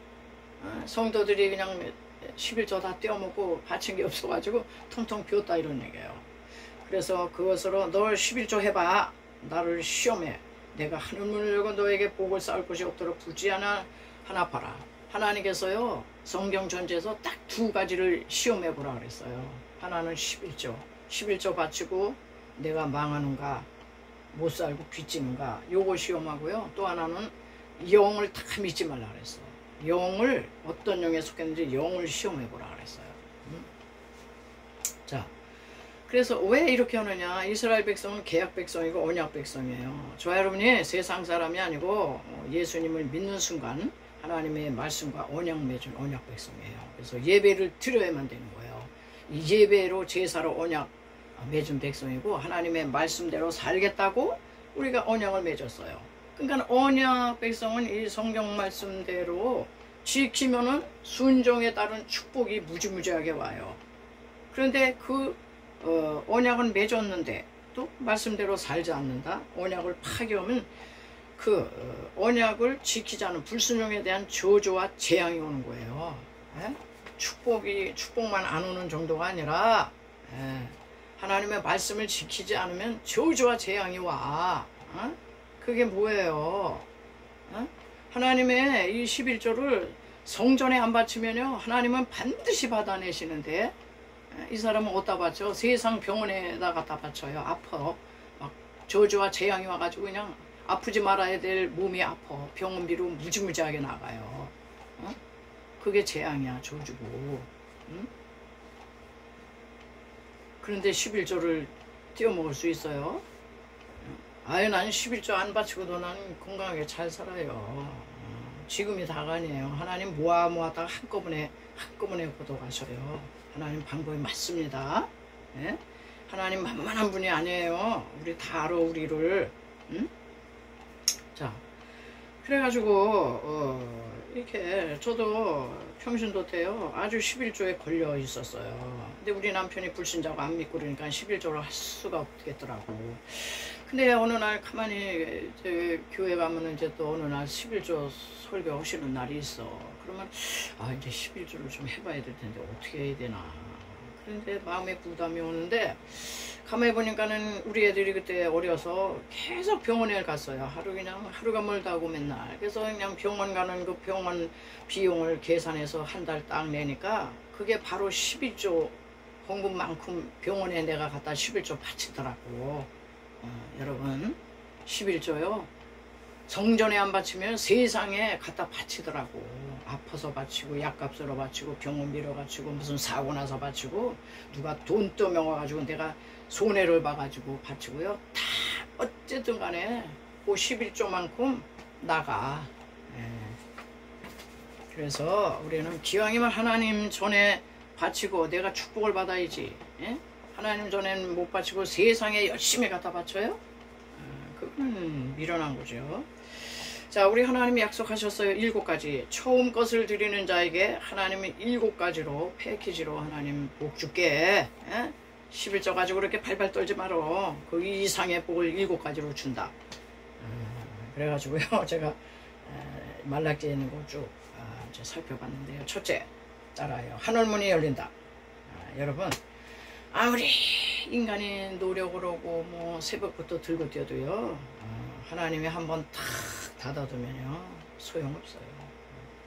성도들이 그냥 11조 다 떼어먹고 바친 게 없어가지고 텅텅 비었다 이런 얘기예요. 그래서 그것으로 널 11조 해봐. 나를 시험해. 내가 하늘문을 열고 너에게 복을 쌓을 것이 없도록 굳지 하나 봐라. 하나님께서요 성경 전체에서 딱 두 가지를 시험해 보라 그랬어요. 하나는 11조 바치고 내가 망하는가 못 살고 빚지는가 요거 시험하고요. 또 하나는 영을 다 믿지 말라 그랬어. 영을 어떤 영에 속했는지 영을 시험해 보라 그랬어요. 자, 그래서 왜 이렇게 하느냐. 이스라엘 백성은 계약 백성이고 언약 백성이에요. 저와 여러분이 세상 사람이 아니고 예수님을 믿는 순간 하나님의 말씀과 언약 맺은 언약 백성이에요. 그래서 예배를 드려야만 되는 거예요. 이 예배로 제사로 언약 맺은 백성이고 하나님의 말씀대로 살겠다고 우리가 언약을 맺었어요. 그러니까 언약 백성은 이 성경 말씀대로 지키면은 순종에 따른 축복이 무지무지하게 와요. 그런데 그 언약은 맺었는데 또 말씀대로 살지 않는다. 언약을 파기하면 그 언약을 지키지 않은 불순종에 대한 저주와 재앙이 오는 거예요. 에? 축복만 안 오는 정도가 아니라 하나님의 말씀을 지키지 않으면 저주와 재앙이 와. 그게 뭐예요? 하나님의 이 11조를 성전에 안 바치면요 하나님은 반드시 받아내시는데 이 사람은 어디다 바쳐? 세상 병원에다 갖다 바쳐요. 아파. 막 저주와 재앙이 와가지고 그냥 아프지 말아야 될 몸이 아파. 병원비로 무지무지하게 나가요. 그게 재앙이야. 저주고. 그런데 11조를 띄어먹을 수 있어요? 아유 나는 11조 안 바치고도 나는 건강하게 잘 살아요. 지금이 다가 아니에요. 하나님 모아다가 한꺼번에 걷어가셔요. 하나님 방법이 맞습니다. 예? 하나님 만만한 분이 아니에요. 우리 다 알아 우리를. 자, 그래가지고 이렇게 저도 평신도 때요 아주 11조에 걸려 있었어요. 근데 우리 남편이 불신자고 안 믿고 그러니까 11조를 할 수가 없겠더라고. 근데 어느 날 가만히 이제 교회 가면은 이제 또 어느 날 11조 설교 하시는 날이 있어. 그러면 이제 11조를 좀 해봐야 될 텐데 어떻게 해야 되나. 그런데 마음에 부담이 오는데 가만히 보니까는 우리 애들이 그때 어려서 계속 병원에 갔어요. 하루가 멀다고 맨날. 그래서 그냥 병원 가는 그 병원 비용을 계산해서 한 달 딱 내니까 그게 바로 11조 헌금만큼 병원에 내가 갖다 11조 바치더라고. 여러분 11조요 성전에 안 바치면 세상에 갖다 바치더라고. 아파서 바치고 약값으로 바치고 병원비로 바치고 무슨 사고 나서 바치고 누가 돈 떠먹어가지고 내가 손해를 봐가지고 바치고요. 다 어쨌든 간에 그 11조만큼 나가. 그래서 우리는 기왕이면 하나님 전에 바치고 내가 축복을 받아야지. 하나님 전에는 못 바치고 세상에 열심히 갖다 바쳐요? 그건 미련한 거죠. 자, 우리 하나님이 약속하셨어요. 7가지. 처음 것을 드리는 자에게 하나님이 7가지로 패키지로 하나님 복 줄게. 11조 가지고 그렇게 발발 떨지 말어. 그 이상의 복을 7가지로 준다. 그래가지고요 제가 말라기에 있는 거 쭉 살펴봤는데요. 첫째, 따라요. 하늘문이 열린다. 여러분 아무리 인간이 노력을 하고 뭐 새벽부터 들고 뛰어도요 하나님이 한번 탁 닫아두면요 소용없어요.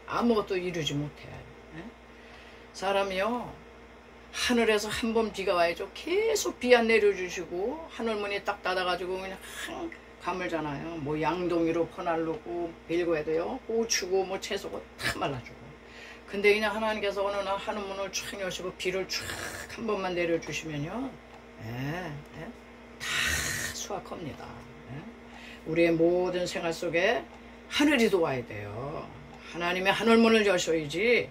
아무것도 이루지 못해. 사람이요 하늘에서 한 번 비가 와야죠. 계속 비 안 내려주시고 하늘문이 딱 닫아가지고 그냥 가물잖아요. 뭐 양동이로 퍼날르고 빌고 해도요 고추고 뭐 채소고 다 말라주고. 근데 그냥 하나님께서 어느 날 하늘문을 쫙 여시고 비를 쫙 한 번만 내려주시면요 다 수확합니다. 우리의 모든 생활 속에 하늘이 도와야 돼요. 하나님의 하늘문을 여셔야지.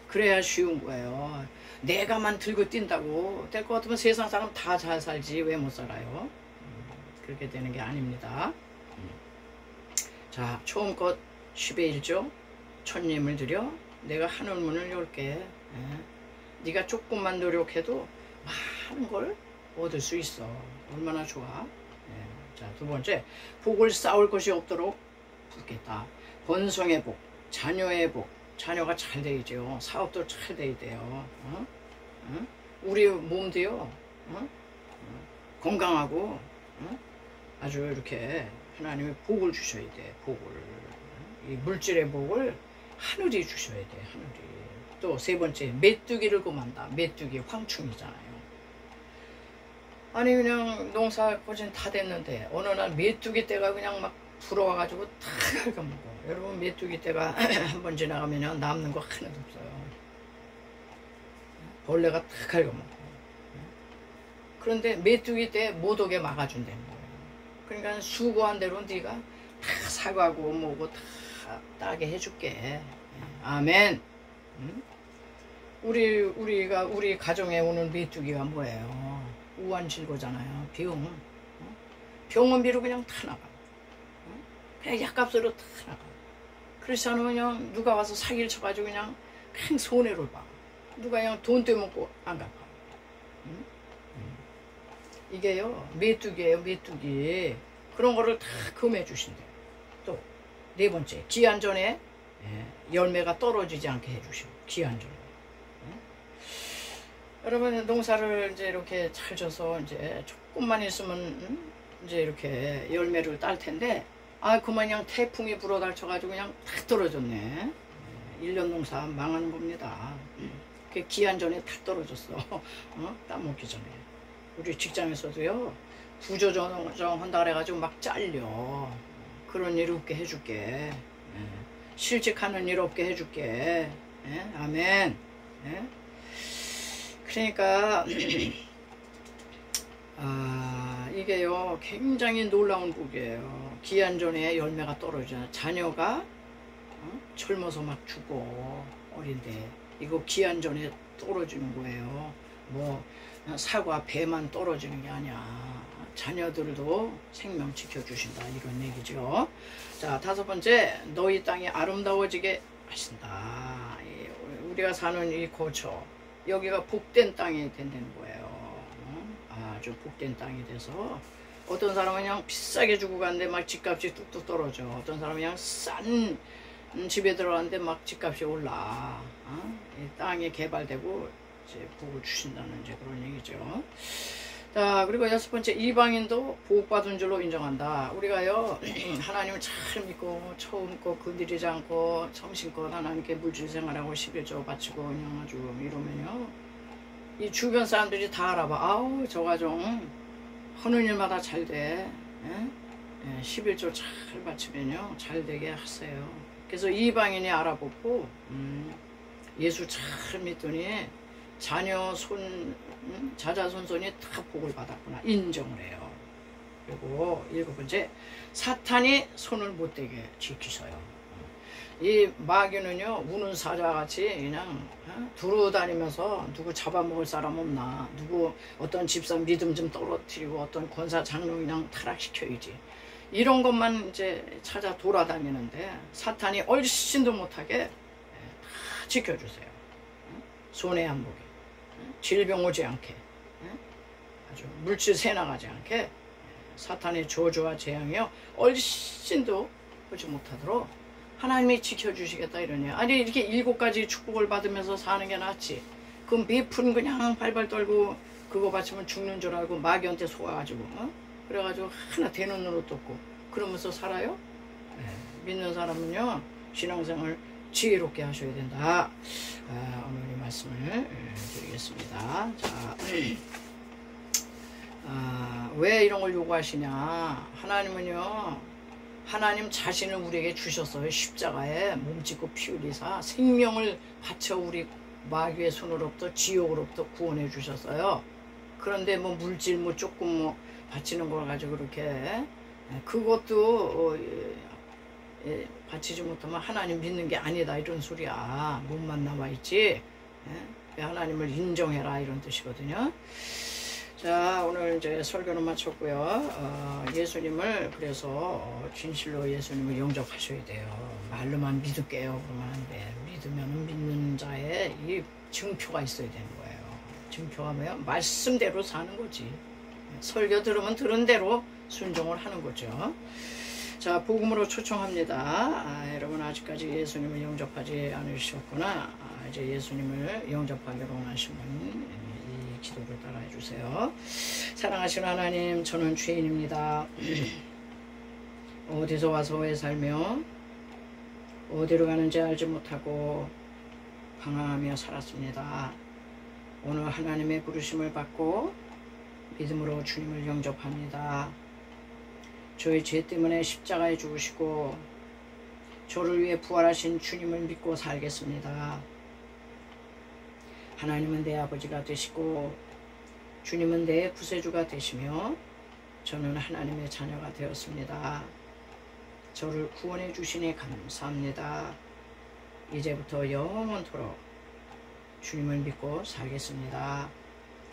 그래야 쉬운 거예요. 내가만 들고 뛴다고 될 것 같으면 세상 사람 다 잘 살지 왜 못 살아요? 그렇게 되는 게 아닙니다. 자, 처음 것 10의 1조 천님을 드려 내가 하늘문을 열게. 네가 조금만 노력해도 많은 걸 얻을 수 있어. 얼마나 좋아. 예. 자, 두 번째, 복을 쌓을 것이 없도록 붓겠다. 번성의 복, 자녀의 복. 자녀가 잘 돼야죠. 사업도 잘 돼야 돼요. 어? 어? 우리 몸도요, 어? 건강하고, 어? 아주 이렇게 하나님이 복을 주셔야 돼. 복을. 이 물질의 복을 하늘이 주셔야 돼. 하늘이. 또 세 번째, 메뚜기를 금한다. 메뚜기 황충이잖아요. 아니 그냥 농사 거진 다 됐는데 어느 날 메뚜기 떼가 그냥 막 불어와가지고 다 갉아먹어. 여러분 메뚜기 떼가 한 번 지나가면 남는 거 하나도 없어요. 벌레가 다 갉아먹어. 그런데 메뚜기 떼 못 오게 막아준다는 거예요. 그러니까 수고한 대로 네가 다 사과고 뭐고 다 따게 해줄게. 아멘. 우리 가정에 오는 메뚜기가 뭐예요? 우환질고잖아요. 병. 병원비로 그냥 다 나가. 그냥 약값으로 다 나가. 그렇지 않으면 그냥 누가 와서 사기를 쳐가지고 그냥 손해를 봐. 누가 그냥 돈 떼먹고 안 갚아. 이게요, 메뚜기예요, 메뚜기. 그런 거를 다 금해 주신대요. 또, 네 번째, 기한 전에 열매가 떨어지지 않게 해주시고, 기한 전에. 여러분, 농사를 이제 이렇게 잘 져서 이제 조금만 있으면 이제 이렇게 열매를 딸 텐데, 아, 그만 그냥 태풍이 불어닥쳐가지고 그냥 다 떨어졌네. 1년 농사 망하는 겁니다. 그 기한 전에 다 떨어졌어. 따먹기 전에. 우리 직장에서도요, 부조정 한다 그래가지고 막 잘려. 그런 일 없게 해줄게. 실직하는 일 없게 해줄게. 아멘. 그러니까 이게요 굉장히 놀라운 복이에요. 기한 전에 열매가 떨어지잖아. 자녀가 젊어서 막 죽어. 어린데 이거 기한 전에 떨어지는 거예요. 뭐 사과 배만 떨어지는 게 아니야. 자녀들도 생명 지켜주신다 이런 얘기죠. 자, 다섯 번째, 너희 땅이 아름다워지게 하신다. 우리가 사는 이 고초, 여기가 복된 땅이 된다는 거예요. 아주 복된 땅이 돼서 어떤 사람은 그냥 비싸게 주고 갔는데 막 집값이 뚝뚝 떨어져. 어떤 사람은 그냥 싼 집에 들어갔는데 막 집값이 올라. 이 땅이 개발되고 이제 복을 주신다는 이제 그런 얘기죠. 자, 그리고 여섯 번째, 이방인도 복받은 줄로 인정한다. 우리가요 하나님을 잘 믿고 처음 거 건드리지 않고 정신껏 하나님께 물질 생활하고 11조 바치고 그냥 아주 이러면요 이 주변 사람들이 다 알아봐. 아우 저 가정 하는 일마다 잘 돼. 11조 잘 바치면요 잘 되게 하세요. 그래서 이방인이 알아보고 예수 잘 믿더니 자녀 자자손손이 다 복을 받았구나 인정을 해요. 그리고 일곱 번째, 사탄이 손을 못 대게 지키셔요. 이 마귀는요 우는 사자같이 그냥 두루다니면서 누구 잡아먹을 사람 없나, 누구 어떤 집사 믿음 좀 떨어뜨리고 어떤 권사 장로 그냥 타락시켜야지, 이런 것만 이제 찾아 돌아다니는데 사탄이 얼씬도 못하게 다 지켜주세요. 손해 안 보게, 질병 오지 않게, 아주 물질 새 나가지 않게 사탄의 저주와 재앙이요 얼씬도 하지 못하도록 하나님이 지켜주시겠다 이러네요. 아니 이렇게 7가지 축복을 받으면서 사는 게 낫지. 그 몇푼 그냥 발발 떨고 그거 바치면 죽는 줄 알고 마귀한테 속아가지고 그래가지고 하나 되는 눈으로 떴고 그러면서 살아요? 믿는 사람은요 신앙생활 지혜롭게 하셔야 된다. 오늘 이 말씀을 드리겠습니다. 자, 왜 이런 걸 요구하시냐. 하나님은요 하나님 자신을 우리에게 주셨어요. 십자가에 몸짓고 피 흘리사 생명을 바쳐 우리 마귀의 손으로부터 지옥으로부터 구원해 주셨어요. 그런데 뭐 물질 뭐 조금 뭐 바치는 걸 가지고 그렇게 그것도 바치지 못하면 하나님 믿는 게 아니다 이런 소리야. 몸만 나와 있지 하나님을 인정해라 이런 뜻이거든요. 자, 오늘 이제 설교는 마쳤고요. 예수님을 그래서 진실로 예수님을 영접하셔야 돼요. 말로만 믿을게요 그러면 안 돼. 믿으면 믿는 자의 이 증표가 있어야 되는 거예요. 증표하며 말씀대로 사는 거지. 설교 들으면 들은 대로 순종을 하는 거죠. 자, 복음으로 초청합니다. 여러분 아직까지 예수님을 영접하지 않으셨구나. 이제 예수님을 영접하기로 원하시는 이 기도를 따라해 주세요. 사랑하시는 하나님, 저는 죄인입니다. 어디서 와서 왜 살며 어디로 가는지 알지 못하고 방황하며 살았습니다. 오늘 하나님의 부르심을 받고 믿음으로 주님을 영접합니다. 저의 죄 때문에 십자가에 죽으시고 저를 위해 부활하신 주님을 믿고 살겠습니다. 하나님은 내 아버지가 되시고 주님은 내 구세주가 되시며 저는 하나님의 자녀가 되었습니다. 저를 구원해 주시니 감사합니다. 이제부터 영원토록 주님을 믿고 살겠습니다.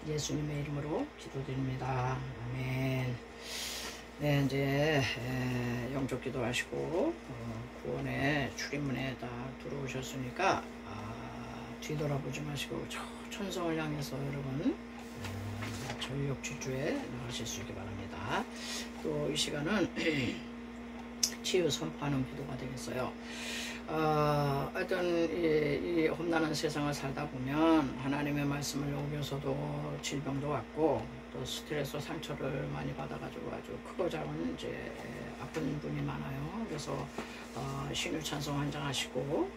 예수님의 이름으로 기도드립니다. 아멘. 네, 이제 영접 기도하시고 구원의 출입문에 딱 들어오셨으니까 뒤돌아보지 마시고 저 천성을 향해서 여러분 전력 질주에 나가실 수 있기 바랍니다. 또 이 시간은 치유 선포하는 기도가 되겠어요. 어떤 이 험난한 세상을 살다 보면 하나님의 말씀을 어겨서도 질병도 왔고 또 스트레스 상처를 많이 받아가지고 아주 크고 작은 이제 아픈 분이 많아요. 그래서 신유 찬송 한장하시고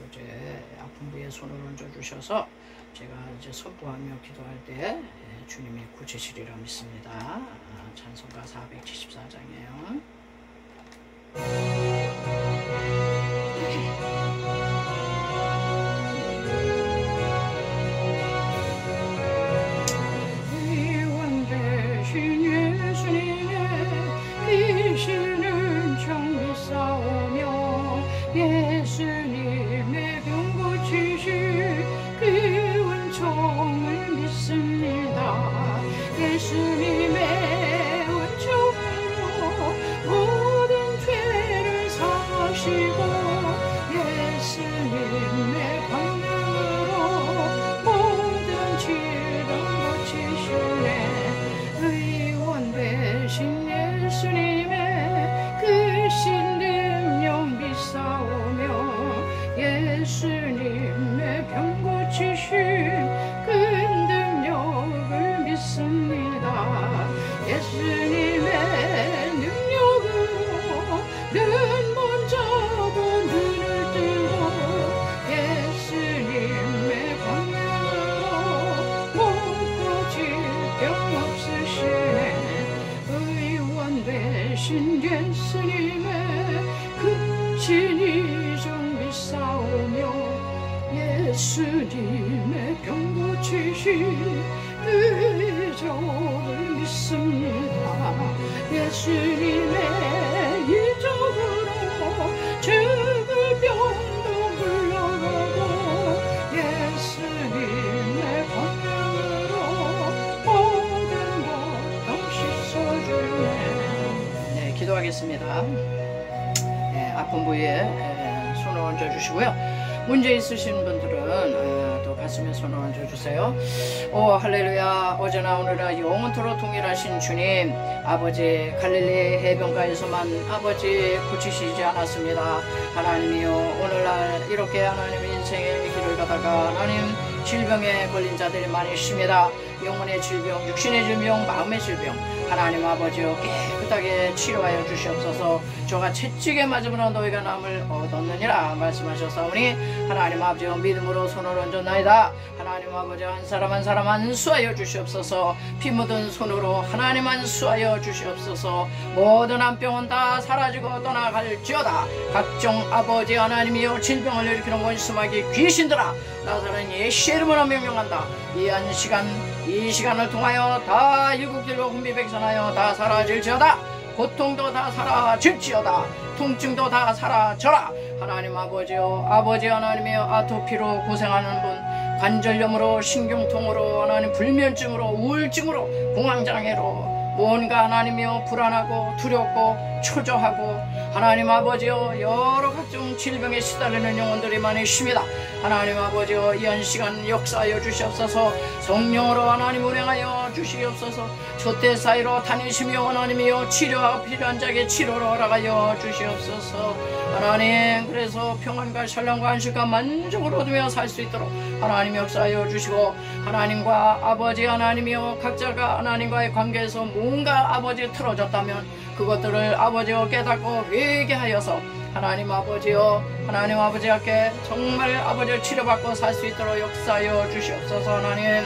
이제 아픈 부에 손을 얹어 주셔서 제가 이제 선포하며 기도할 때 주님이 고치시리라 믿습니다. 찬송가 474장이에요. 의원 대신 예수님의 귀신을 정리 싸우며 예수님의 병 고치실 그 은총을 믿습니다. 예수님의 은총으로 모든 죄를 사시고 예수님의 광명으로 모든 질병 고치시네. 의원 되신 예수님의 그 신능력 믿사오며 예수님의 병 고치신 그 능력을 믿습니다. 예수님의 능력으로 눈 먼저도 눈을 뜨고 예수님의 광명으로 모두 질병 없으시네. 의원 되신 예수님의 그 진의정 믿사오며 예수님의 병 고치신 그 적을 믿습니다. 예수님의 이적으로 죽을 병도 물러가고 예수님의 광명으로 모든 고통 씻어주네. 네, 기도하겠습니다. 네, 아픈 부위에 손을 얹어주시고요. 문제 있으신 분들은 또 가슴에 손을 얹어주세요. 오 할렐루야. 어제나 오늘나 영원토록 동일하신 주님, 아버지 갈릴리 해변가에서만 아버지 고치시지 않았습니다. 하나님이요, 오늘날 이렇게 하나님의 인생의 길을 가다가 하나님 질병에 걸린 자들이 많이 있습니다. 영혼의 질병, 육신의 질병, 마음의 질병, 하나님 아버지여 깨끗하게 치료하여 주시옵소서. 저가 채찍에 맞으므로 너희가 남을 얻었느니라 말씀하셨사오니 하나님 아버지여 믿음으로 손을 얹었나이다. 하나님 아버지 한 사람 한 사람 안수하여 주시옵소서. 피 묻은 손으로 하나님 안수하여 주시옵소서. 모든 암병은 다 사라지고 떠나갈지어다. 각종 아버지 하나님이여 질병을 일으키는 원수마귀 귀신들아, 나사렛 예수의 이름으로 명령한다. 이 시간을 통하여 다 일국길로 혼비백산하여 다 사라질지어다. 고통도 다 사라질지어다. 통증도 다 사라져라. 하나님 아버지요, 아버지 하나님이여 아토피로 고생하는 분, 관절염으로 신경통으로 하나님 불면증으로 우울증으로 공황장애로 뭔가 하나님이여 불안하고 두렵고 초조하고 하나님 아버지여 여러 각종 질병에 시달리는 영혼들이 많이 있습니다. 하나님 아버지여 이한 시간 역사하여 주시옵소서. 성령으로 하나님 운행하여 주시옵소서. 조태 사이로 다니시며 하나님이여 치료가 필요한 자에게 치료를 허락하여 주시옵소서. 하나님 그래서 평안과 신랑과 안식과 만족을 얻으며 살 수 있도록 하나님 역사하여 주시고 하나님과 아버지 하나님이여 각자가 하나님과의 관계에서 뭔가 아버지 틀어졌다면 그것들을 아버지여 깨닫고 회개하여서 하나님 아버지여 하나님 아버지께 정말 아버지를 치료받고 살 수 있도록 역사하여 주시옵소서. 하나님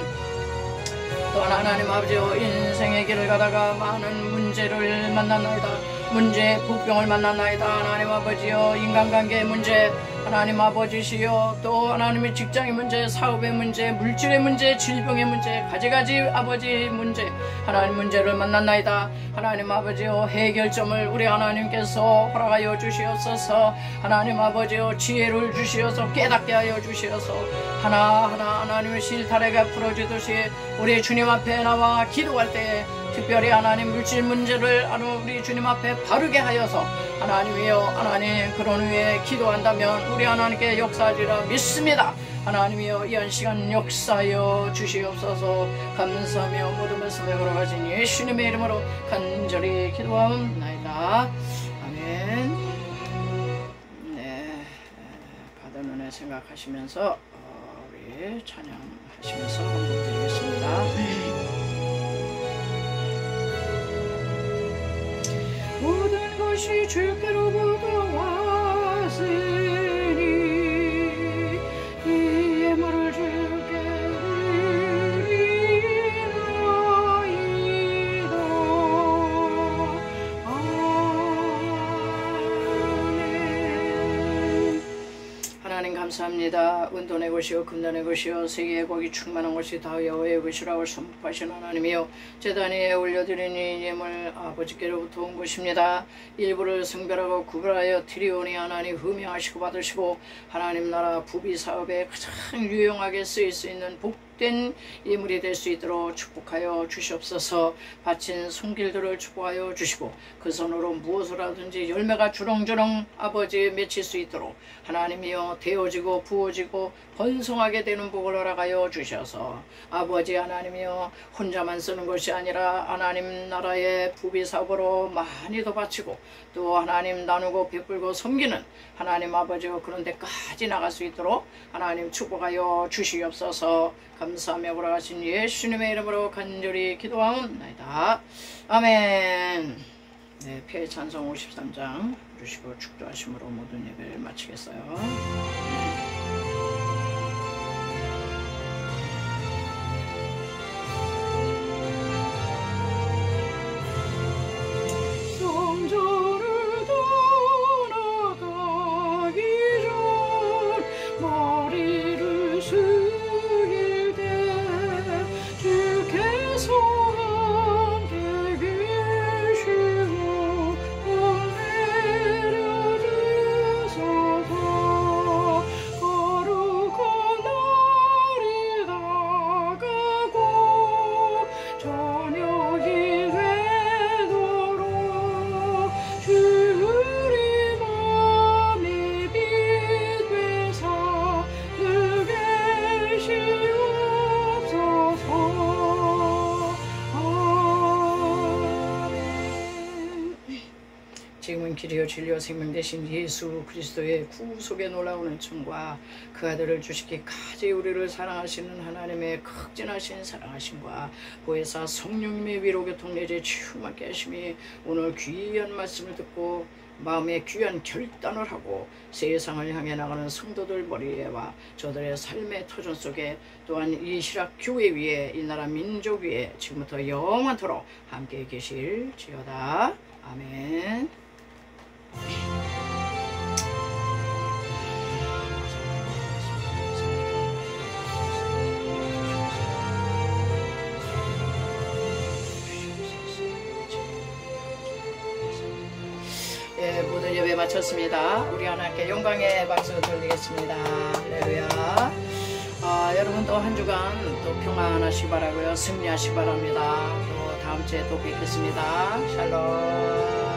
또한 하나님 아버지여 인생의 길을 가다가 많은 문제를 만났나이다. 문제 복병을 만났나이다. 하나님 아버지여 인간관계의 문제 하나님 아버지시여 또 하나님의 직장의 문제 사업의 문제 물질의 문제 질병의 문제 가지가지 아버지 문제 하나님 문제를 만났나이다. 하나님 아버지여 해결점을 우리 하나님께서 허락하여 주시옵소서. 하나님 아버지여 지혜를 주시어서 깨닫게 하여 주시어서 하나하나 하나님의 실타래가 풀어지듯이 우리 주님 앞에 나와 기도할 때에 특별히 하나님 물질 문제를 우리 주님 앞에 바르게 하여서 하나님이여 하나님 그런 후에 기도한다면 우리 하나님께 역사하리라 믿습니다. 하나님이여 이한 시간 역사하여 주시옵소서. 감사하며 모든 말씀에 걸어가신 예수님의 이름으로 간절히 기도하옵나이다. 아멘. 네, 받은 은혜 생각하시면서 우리 찬양하시면서 한번 드리겠습니다. 모든 것이 주께로부터 왔으니 이 예물을 주께 드리나이다. 아멘. 하나님 감사합니다. 은돈의 것이요 금돈의 것이요 세계의 복이 충만한 것이 다 여호와의 것이라고 선포하신 하나님이요 제단 위에 올려드리니 예물 아버지께로부터 온 것입니다. 일부를 성별하고 구별하여 드리오니 하나님 흠양하시고 받으시고 하나님 나라 부비사업에 가장 유용하게 쓰일 수 있는 복된 예물이 될 수 있도록 축복하여 주시옵소서. 바친 손길들을 축복하여 주시고 그 손으로 무엇을 하든지 열매가 주렁주렁 아버지 맺힐 수 있도록 하나님이여 되어지고 부어지고 번성하게 되는 복을 허락하여 주셔서 아버지 하나님이여 혼자만 쓰는 것이 아니라 하나님 나라의 부비사업으로 많이 더 바치고 또 하나님 나누고 베풀고 섬기는 하나님 아버지여 그런 데까지 나갈 수 있도록 하나님 축복하여 주시옵소서. 감사하며 돌아가신 예수님의 이름으로 간절히 기도하옵나이다. 아멘. 네, 폐 찬송 53장 부르시고 축도하심으로 모든 예배를 마치겠어요. 지금은 길이요 진리요 생명 되신 예수 그리스도의 구속의 놀라운 은총과 그 아들을 주시기까지 우리를 사랑하시는 하나님의 극진하신 사랑하심과 보혜사 성령님의 위로 교통 내재 충만케 하심이 오늘 귀한 말씀을 듣고 마음에 귀한 결단을 하고 세상을 향해 나가는 성도들 머리에와 저들의 삶의 터전 속에 또한 이 시락 교회 위에 이 나라 민족 위에 지금부터 영원토록 함께 계실지어다. 아멘. 예, 모든 예배 마쳤습니다. 우리 하나님께 영광의 박수 돌리겠습니다. 할렐루야. 여러분 또 한 주간 또 평안하시기 바라고요. 승리하시기 바랍니다. 또 다음 주에 또 뵙겠습니다. 샬롬.